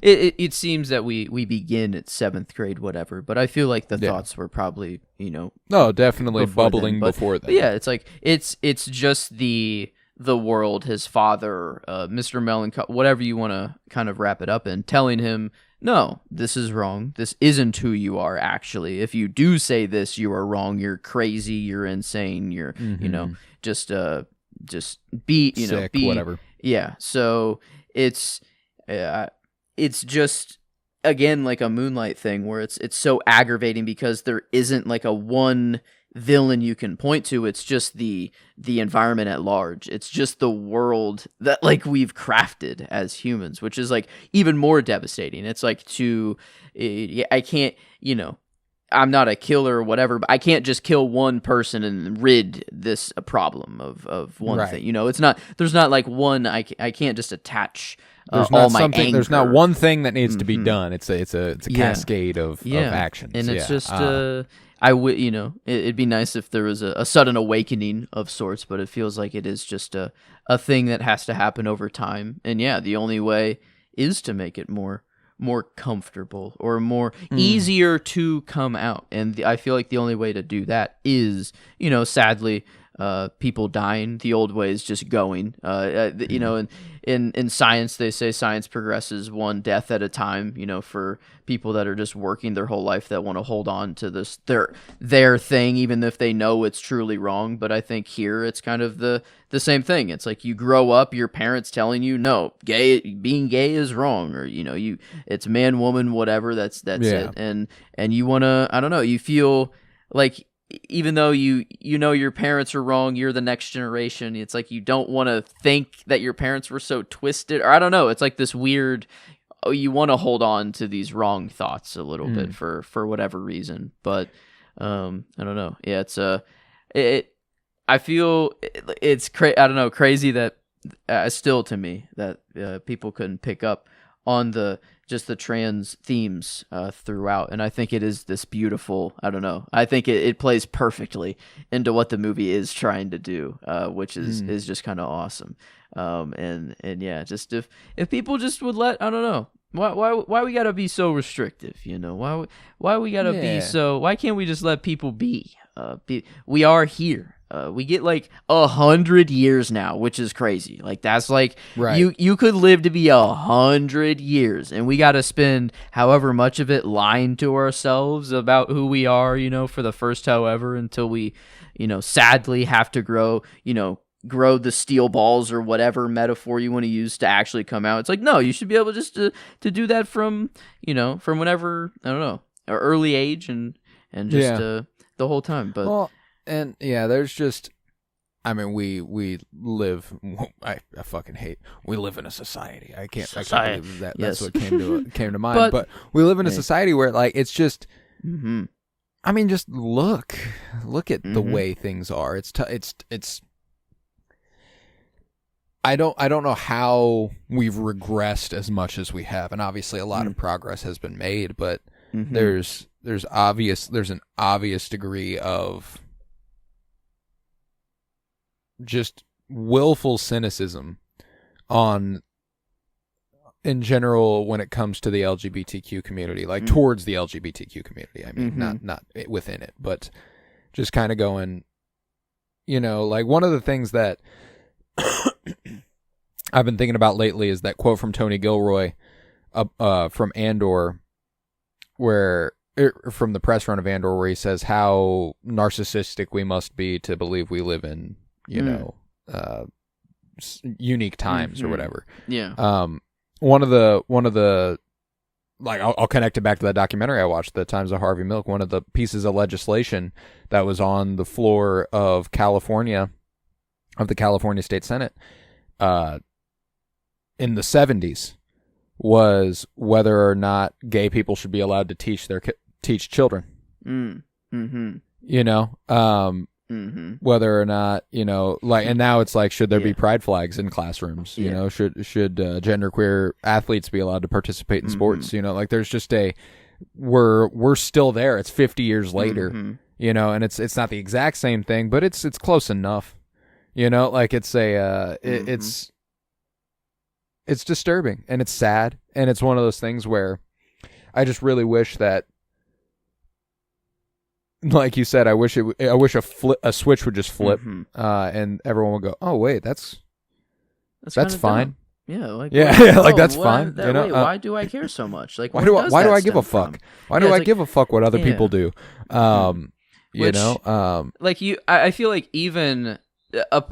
It seems that we begin at 7th grade, whatever. But I feel like the thoughts were probably, no, definitely bubbling before then. But yeah, it's like it's just the world, his father, Mr. Melancholy, whatever you want to kind of wrap it up in, telling him, no, this is wrong. This isn't who you are, actually. If you do say this, you are wrong. You're crazy. You're insane. You're, just be, sick, be whatever. Yeah. So it's just, again, like a Moonlight thing where it's so aggravating because there isn't like a one villain you can point to. It's just the environment at large. It's just the world that like we've crafted as humans, which is like even more devastating. It's like I can't, I'm not a killer or whatever, but I can't just kill one person and rid this a problem of one thing. It's not, there's not like one, I can't just attach all my anger. There's not one thing that needs to be done. It's a cascade of actions. And it's just it'd be nice if there was a sudden awakening of sorts, but it feels like it is just a thing that has to happen over time. And yeah, the only way is to make it more comfortable or more easier to come out. And I feel like the only way to do that is, sadly, people dying. The old way is just going. In science, they say science progresses one death at a time. For people that are just working their whole life that want to hold on to this their thing, even if they know it's truly wrong. But I think here it's kind of the same thing. It's like you grow up, your parents telling you, no, being gay is wrong, or it's man, woman, whatever. That's it. And you want to, I don't know, you feel like, even though your parents are wrong, you're the next generation. It's like you don't want to think that your parents were so twisted, or I don't know. It's like this weird. You want to hold on to these wrong thoughts a little bit for whatever reason, but I don't know. Yeah, I feel it's I don't know, crazy that still to me that people couldn't pick up on the trans themes throughout, and I think it is this beautiful, I don't know, I think it plays perfectly into what the movie is trying to do, which is just kind of awesome. And yeah, just if people just would let, I don't know, why we gotta be so restrictive, why we gotta be so, why can't we just let people be we are here. We get like 100 years now, which is crazy. Like that's like you could live to be 100 years, and we got to spend however much of it lying to ourselves about who we are, for the first however, until we, sadly have to grow the steel balls or whatever metaphor you want to use to actually come out. It's like, no, you should be able just to do that from whenever, I don't know, an early age and just the whole time. But and yeah, there's just, I mean, we live. I fucking hate. We live in a society. I can't believe that. That's what came to mind. But we live in a society where like it's just. I mean, just look at the way things are. It's. I don't know how we've regressed as much as we have, and obviously a lot of progress has been made. But there's an obvious degree of just willful cynicism on in general when it comes to the LGBTQ community, like towards the LGBTQ community. I mean, not within it, but just kind of going, like one of the things that I've been thinking about lately is that quote from Tony Gilroy from Andor, from the press run of Andor, where he says how narcissistic we must be to believe we live in, unique times or whatever. Yeah. One of the like I'll connect it back to that documentary I watched, The Times of Harvey Milk. One of the pieces of legislation that was on the floor of California, of the California State Senate, in the 70s, was whether or not gay people should be allowed to teach children. Whether or not, and now it's like, should there be pride flags in classrooms? Should genderqueer athletes be allowed to participate in sports? Like there's just we're still there. It's 50 years later, and it's not the exact same thing, but it's close enough. Like it's it's disturbing and it's sad, and it's one of those things where I just really wish that, like you said, I wish a switch would just flip, and everyone would go, "Oh wait, that's fine." Dumb. Yeah, like that's fine. Why do I care so much? Like, why do I give a fuck? Why do I give a fuck what other people do? Like I feel like even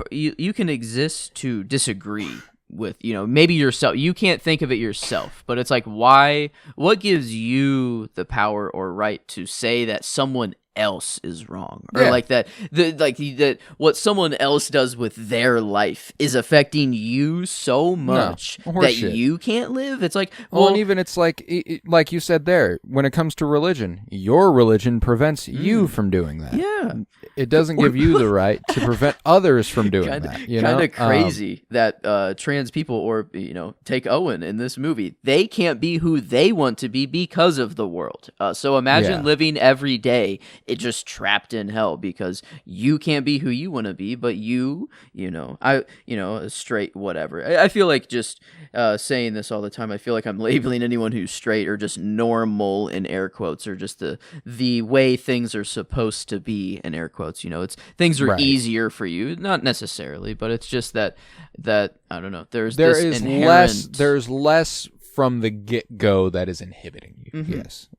you can exist to disagree with, maybe yourself. You can't think of it yourself, but it's like, what gives you the power or right to say that someone else is wrong, or like that what someone else does with their life is affecting you so much that you can't live? It's like, and even it's like you said there, when it comes to religion, your religion prevents you from doing that. It doesn't give you the right to prevent others from doing that. Kind of crazy that trans people, or take Owen in this movie, they can't be who they want to be because of the world. So imagine living every day just trapped in hell because you can't be who you want to be, but straight, whatever. I feel like just saying this all the time, I feel like I'm labeling anyone who's straight or just normal in air quotes, or just the way things are supposed to be in air quotes. It's things are easier for you, not necessarily, but it's just that I don't know. There's less from the get-go that is inhibiting you. Yes.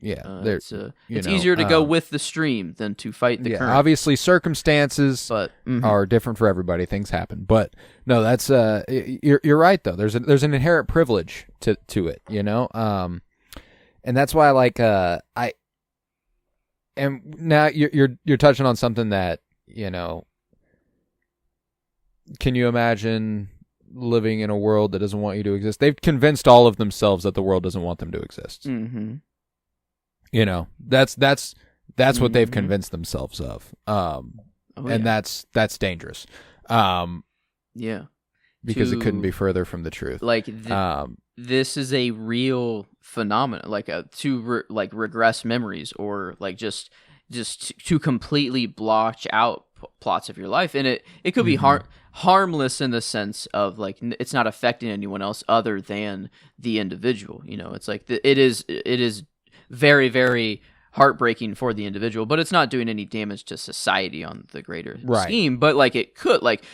It's easier to go with the stream than to fight the current. Obviously, circumstances are different for everybody. Things happen, but no, that's you're right though. There's an inherent privilege to it, and that's why and now you're touching on something that can you imagine living in a world that doesn't want you to exist? They've convinced all of themselves that the world doesn't want them to exist. That's what they've convinced themselves of. And that's dangerous. Because it couldn't be further from the truth. Like this is a real phenomenon, like regress memories, or like just to completely blotch out plots of your life, and it could be harmless in the sense of like it's not affecting anyone else other than the individual. It's like it is very, very heartbreaking for the individual, but it's not doing any damage to society on the greater scheme. But like it could, like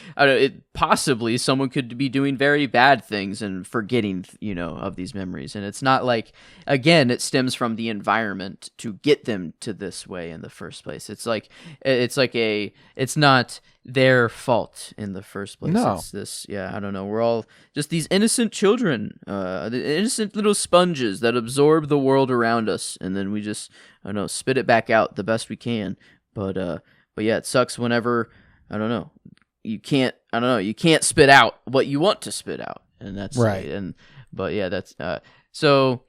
possibly someone could be doing very bad things and forgetting, of these memories. And it's not like, again, it stems from the environment to get them to this way in the first place. It's not their fault in the first place. No. It's this, I don't know. We're all just these innocent children, the innocent little sponges that absorb the world around us, and then we just, I don't know, spit it back out the best we can. But yeah, it sucks whenever, I don't know, you can't spit out what you want to spit out, and that's right. That's so.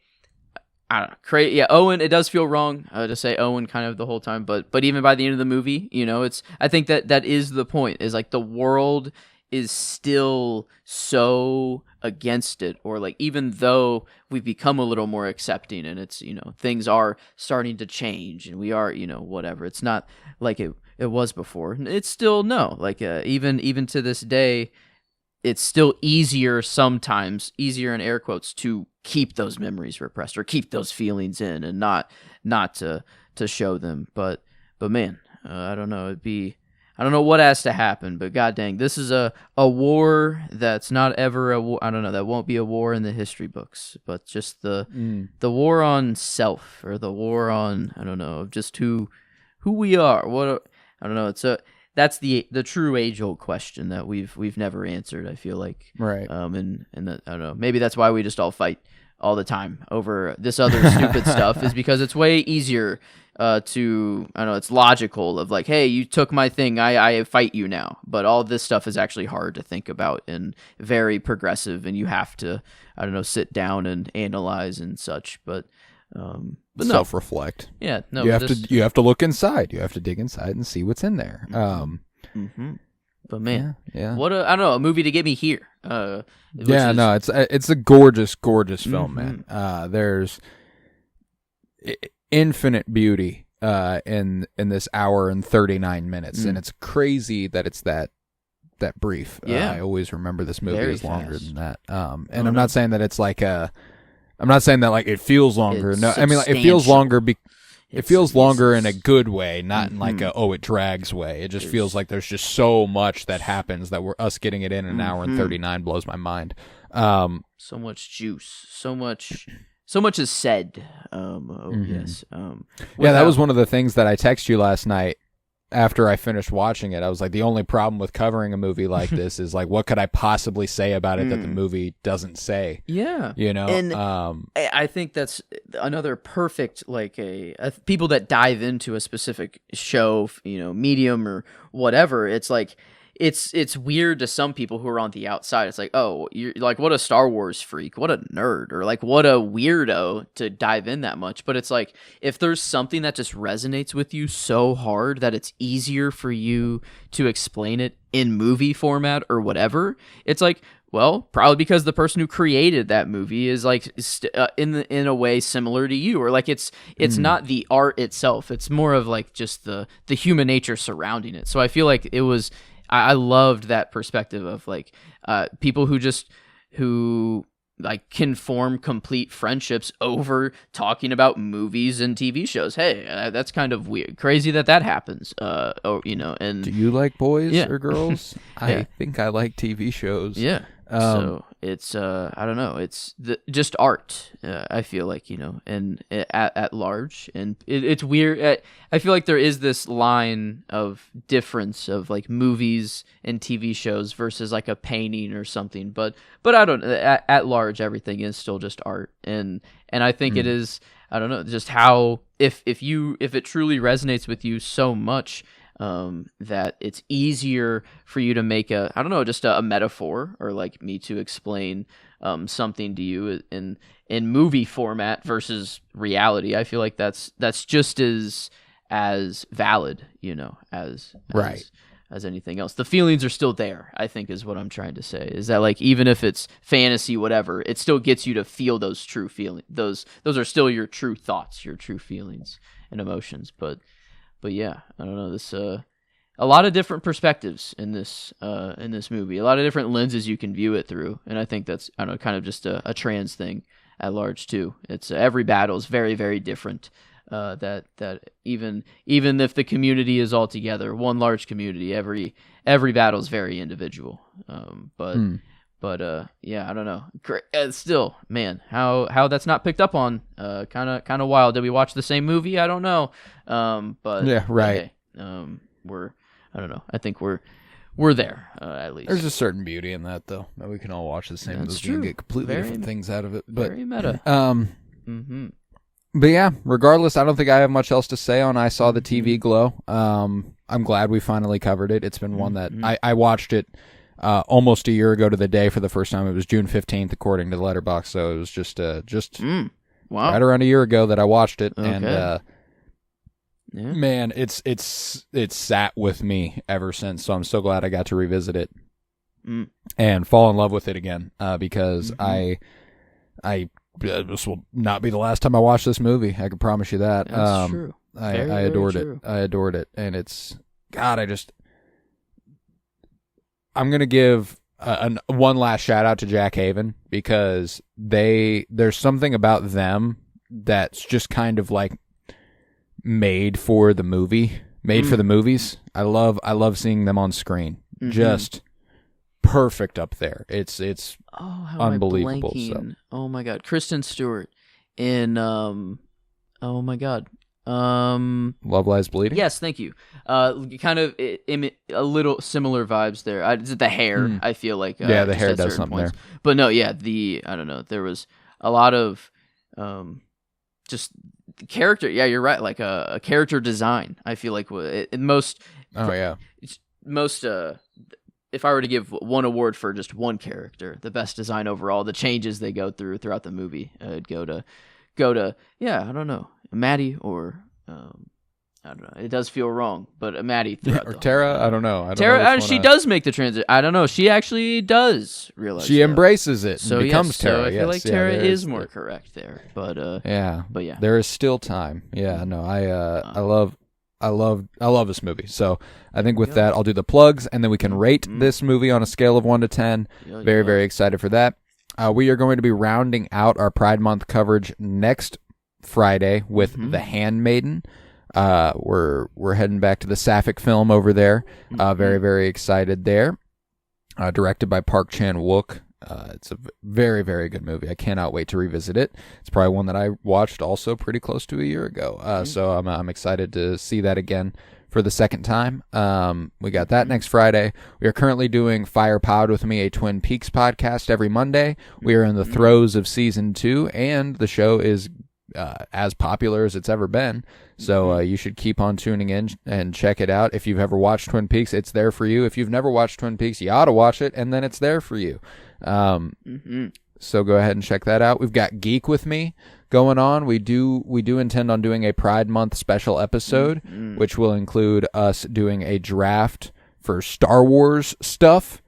I don't know. Yeah, Owen. It does feel wrong to say Owen kind of the whole time, but even by the end of the movie, it's. I think that is the point. Is like the world is still so against it, or like even though we've become a little more accepting, and it's things are starting to change, and we are whatever. It's not like it was before. It's still no, like even to this day. it's still easier sometimes, easier in air quotes, to keep those memories repressed or keep those feelings in and not to show them. But man, I don't know. I don't know what has to happen, but god dang, this is a war that's not ever a war. I don't know, that won't be a war in the history books, but just the war on self, or the war on, I don't know, just who we are. I don't know. That's the true age old question that we've never answered, I feel like. Right. And that, I don't know. Maybe that's why we just all fight all the time over this other stupid stuff, is because it's way easier to, I don't know, it's logical of like, hey, you took my thing, I fight you now. But all this stuff is actually hard to think about and very progressive, and you have to, I don't know, sit down and analyze and such. But self-reflect. Yeah, no. You have to look inside. You have to dig inside and see what's in there. But man, yeah. What I don't know, a movie to get me here. It's a gorgeous film, man. There's infinite beauty in this hour and 39 minutes, and it's crazy that it's that brief. Yeah, I always remember this movie very is longer fast. than that. And I'm not saying that it's like I'm not saying that like it feels longer. It's no, I mean like, it feels longer. It feels longer in a it's- good way, not in like it drags way. It just feels like there's just so much that happens that us getting it in an hour and 39 blows my mind. So much juice, so much is said. Yes. That was one of the things that I texted you last night after I finished watching it. I was like, the only problem with covering a movie like this is like, what could I possibly say about it that the movie doesn't say? Yeah, you know. And I think that's another perfect, like people that dive into a specific show, medium or whatever. It's like it's weird to some people who are on the outside. It's like, oh, you're like, what a Star Wars freak, what a nerd, or like what a weirdo to dive in that much. But it's like, if there's something that just resonates with you so hard that it's easier for you to explain it in movie format or whatever, it's like, well, probably because the person who created that movie is like in a way similar to you, or like it's not the art itself. It's more of like just the human nature surrounding it. So I feel like I loved that perspective of like people who like can form complete friendships over talking about movies and TV shows. Hey, that's kind of weird, crazy that happens. And do you like boys Yeah. or girls? Yeah. I think I like TV shows. Yeah. So it's I don't know, it's just art. I feel like, and at large, and it's weird. I feel like there is this line of difference of like movies and TV shows versus like a painting or something. But I don't. At large, everything is still just art, and I think it is. I don't know, just how if it truly resonates with you so much. That it's easier for you to make just a metaphor, or like me to explain something to you in movie format versus reality. I feel like that's just as valid, as anything else. The feelings are still there, I think, is what I'm trying to say. Is that like, even if it's fantasy, whatever, it still gets you to feel those true feelings. Those are still your true thoughts, your true feelings and emotions. But yeah, I don't know, this a lot of different perspectives in this movie, a lot of different lenses you can view it through, and I think that's, I don't know, kind of just a trans thing at large too. It's every battle is very, very different. That even if the community is all together, one large community, every battle is very individual. But yeah, I don't know. Still, man, how that's not picked up on, kind of wild. Did we watch the same movie? I don't know. But yeah, right. I don't know. I think we're there, at least. There's a certain beauty in that, though, that we can all watch the same movie and get completely different things out of it. But very meta. But yeah, regardless, I don't think I have much else to say on I Saw the TV Glow. I'm glad we finally covered it. It's been one that I watched it almost a year ago to the day for the first time. It was June 15th, according to the Letterboxd. So it was just wow, right around a year ago that I watched it, okay. and man, it's sat with me ever since. So I'm so glad I got to revisit it and fall in love with it again, because I this will not be the last time I watch this movie. I can promise you that. That's true. I adored it. I adored it, and it's God. I'm gonna give one last shout out to Jack Haven, because there's something about them that's just kind of like made for the movie, for the movies. I love seeing them on screen. Just perfect up there. It's unbelievable. So. Oh my god, Kristen Stewart in oh my god. Love Lies Bleeding? Yes, thank you. Kind of a little similar vibes there. The hair, I feel like. The hair does something there. But no, yeah, I don't know. There was a lot of just the character. Yeah, you're right. Like a character design. I feel like most. Oh yeah. Most. If I were to give one award for just one character, the best design overall, the changes they go throughout the movie, it'd go to I don't know, Maddie or I don't know. It does feel wrong, but Maddie or Tara. I don't know. Tara, she does make the transition. I don't know. She actually does realize. She embraces it. So becomes Tara. So I feel like Tara is more correct there. But yeah, but there is still time. Yeah, no, I love this movie. So I think with that, I'll do the plugs, and then we can rate this movie on a scale of 1 to 10. Very, very excited for that. We are going to be rounding out our Pride Month coverage next Friday with The Handmaiden. We're heading back to the Sapphic film over there. Very, very excited there. Directed by Park Chan-wook. It's a very, very good movie. I cannot wait to revisit it. It's probably one that I watched also pretty close to a year ago. So I'm excited to see that again for the second time. We got that next Friday. We are currently doing Fire Pod with Me, a Twin Peaks podcast every Monday. We are in the throes of season 2, and the show is as popular as it's ever been. So you should keep on tuning in and check it out. If you've ever watched Twin Peaks, it's there for you. If you've never watched Twin Peaks, you ought to watch it, and then it's there for you. So go ahead and check that out. We've got Geek with Me going on. We do intend on doing a Pride Month special episode, which will include us doing a draft for Star Wars stuff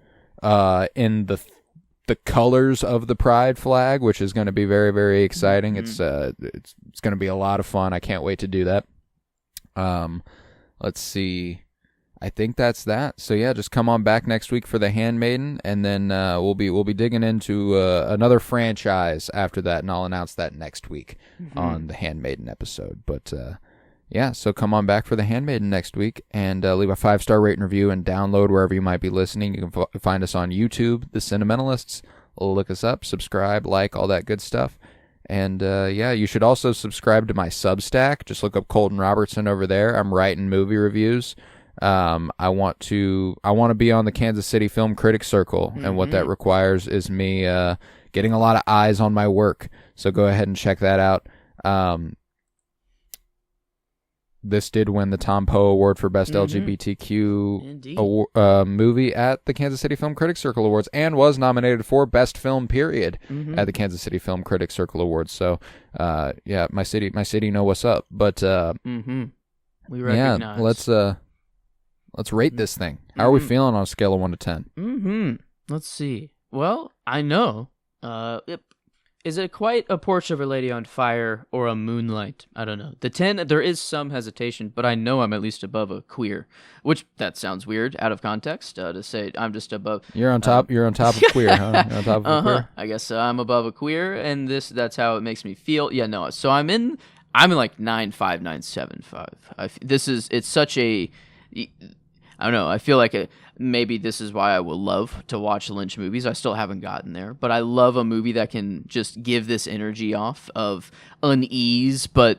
in the colors of the Pride flag, which is going to be very, very exciting. It's going to be a lot of fun. I can't wait to do that. Let's see. I think that's that. So yeah, just come on back next week for The Handmaiden, and then we'll be digging into another franchise after that, and I'll announce that next week on the Handmaiden episode. But yeah, so come on back for The Handmaiden next week, and leave a 5-star rate and review, and download wherever you might be listening. You can find us on YouTube, The Cinementalists. Look us up, subscribe, like, all that good stuff. And yeah, you should also subscribe to my Substack. Just look up Colton Robertson over there. I'm writing movie reviews. I want to be on the Kansas City Film Critics Circle, and what that requires is me getting a lot of eyes on my work. So go ahead and check that out. This did win the Tom Poe Award for Best LGBTQ movie at the Kansas City Film Critics Circle Awards, and was nominated for Best Film Period at the Kansas City Film Critics Circle Awards. So yeah, my city know what's up. But we recognize. Yeah, let's rate this thing. How are we feeling on a scale of 1 to 10? Let's see. Well, I know. Is it quite a Portrait of a Lady on Fire or a Moonlight? I don't know. The 10, there is some hesitation, but I know I'm at least above a queer, which that sounds weird out of context to say I'm just above. You're on top. You're on top of queer, huh? You're on top of queer. I guess I'm above a queer, and that's how it makes me feel. Yeah, no. So I'm in like 9.5, 9.75. It's such a. I don't know. I feel like maybe this is why I will love to watch Lynch movies. I still haven't gotten there, but I love a movie that can just give this energy off of unease, but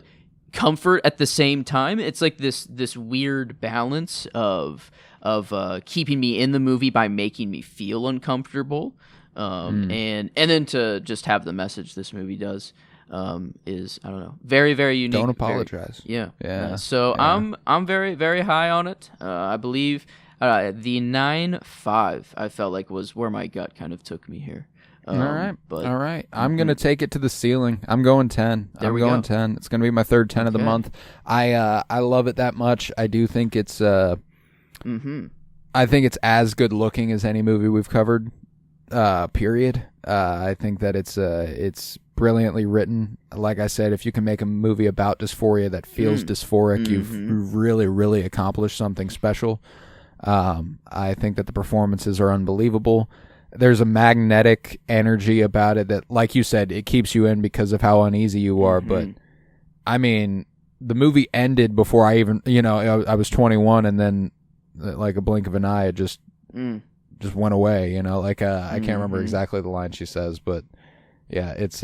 comfort at the same time. It's like this weird balance of keeping me in the movie by making me feel uncomfortable, and then to just have the message this movie does. Is I don't know, very, very unique. Don't apologize. Yeah. So yeah. I'm very, very high on it. I believe the 9.5 I felt like was where my gut kind of took me here. All right. I'm gonna take it to the ceiling. I'm going 10. I'm going 10. It's gonna be my third 10 of the month. I love it that much. I do think it's I think it's as good looking as any movie we've covered. Period. I think that it's brilliantly written. Like I said, if you can make a movie about dysphoria that feels dysphoric, you've really, really accomplished something special. I think that the performances are unbelievable. there's a magnetic energy about it that, like you said, it keeps you in because of how uneasy you are. But I mean, the movie ended before I even, I was 21, and then like a blink of an eye, it just went away. I can't remember exactly the line she says, but yeah, it's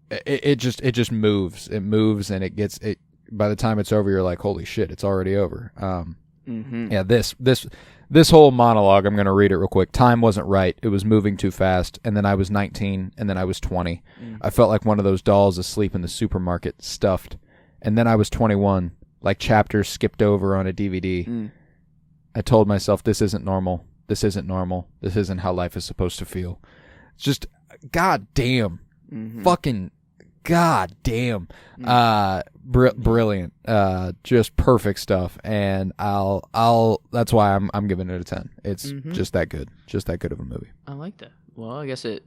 it just moves. It moves, and it gets it. By the time it's over, you're like, holy shit, it's already over. Yeah, this whole monologue, I'm going to read it real quick. Time wasn't right. It was moving too fast. And then I was 19, and then I was 20. I felt like one of those dolls asleep in the supermarket, stuffed. And then I was 21, like chapters skipped over on a DVD. I told myself, this isn't normal. This isn't normal. This isn't how life is supposed to feel. It's just, goddamn, fucking goddamn, brilliant, just perfect stuff. And that's why I'm giving it a 10. It's just that good of a movie. I like that. Well, I guess it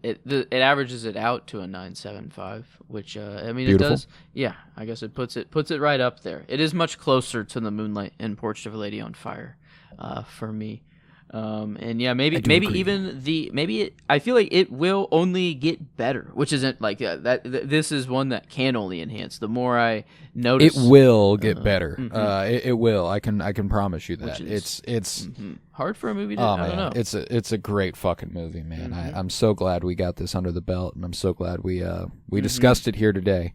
averages it out to a 9.75, which I mean, Beautiful. It does. Yeah, I guess it puts it right up there. It is much closer to The Moonlight and Portrait of a Lady on Fire, for me. And yeah, maybe agree. I feel like it will only get better, which isn't like this is one that can only enhance. The more I notice, it will get better. It will. I can promise you that. It's hard for a movie to. Oh I man, don't know. it's a great fucking movie, man. I'm so glad we got this under the belt, and I'm so glad we discussed it here today.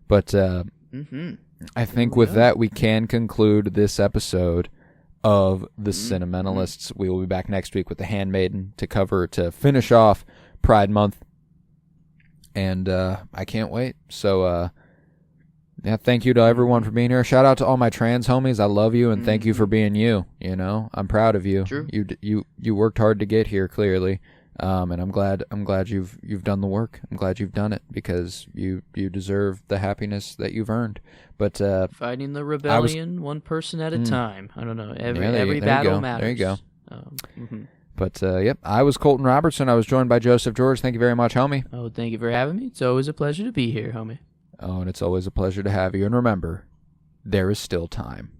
But I think with that we can conclude this episode of the Cinementalists. We will be back next week with The Handmaiden to finish off Pride Month, and I can't wait. So yeah, thank you to everyone for being here. Shout out to all my trans homies. I love you, and thank you for being you. I'm proud of you. True. You worked hard to get here, clearly, and I'm glad you've done the work. I'm glad you've done it because you deserve the happiness that you've earned. But fighting the rebellion one person at a time. I don't know. Every battle matters. There you go. But yep, I was Colton Robertson. I was joined by Joseph George. Thank you very much, homie. Oh, thank you for having me. It's always a pleasure to be here, homie. Oh, and it's always a pleasure to have you. And remember, there is still time.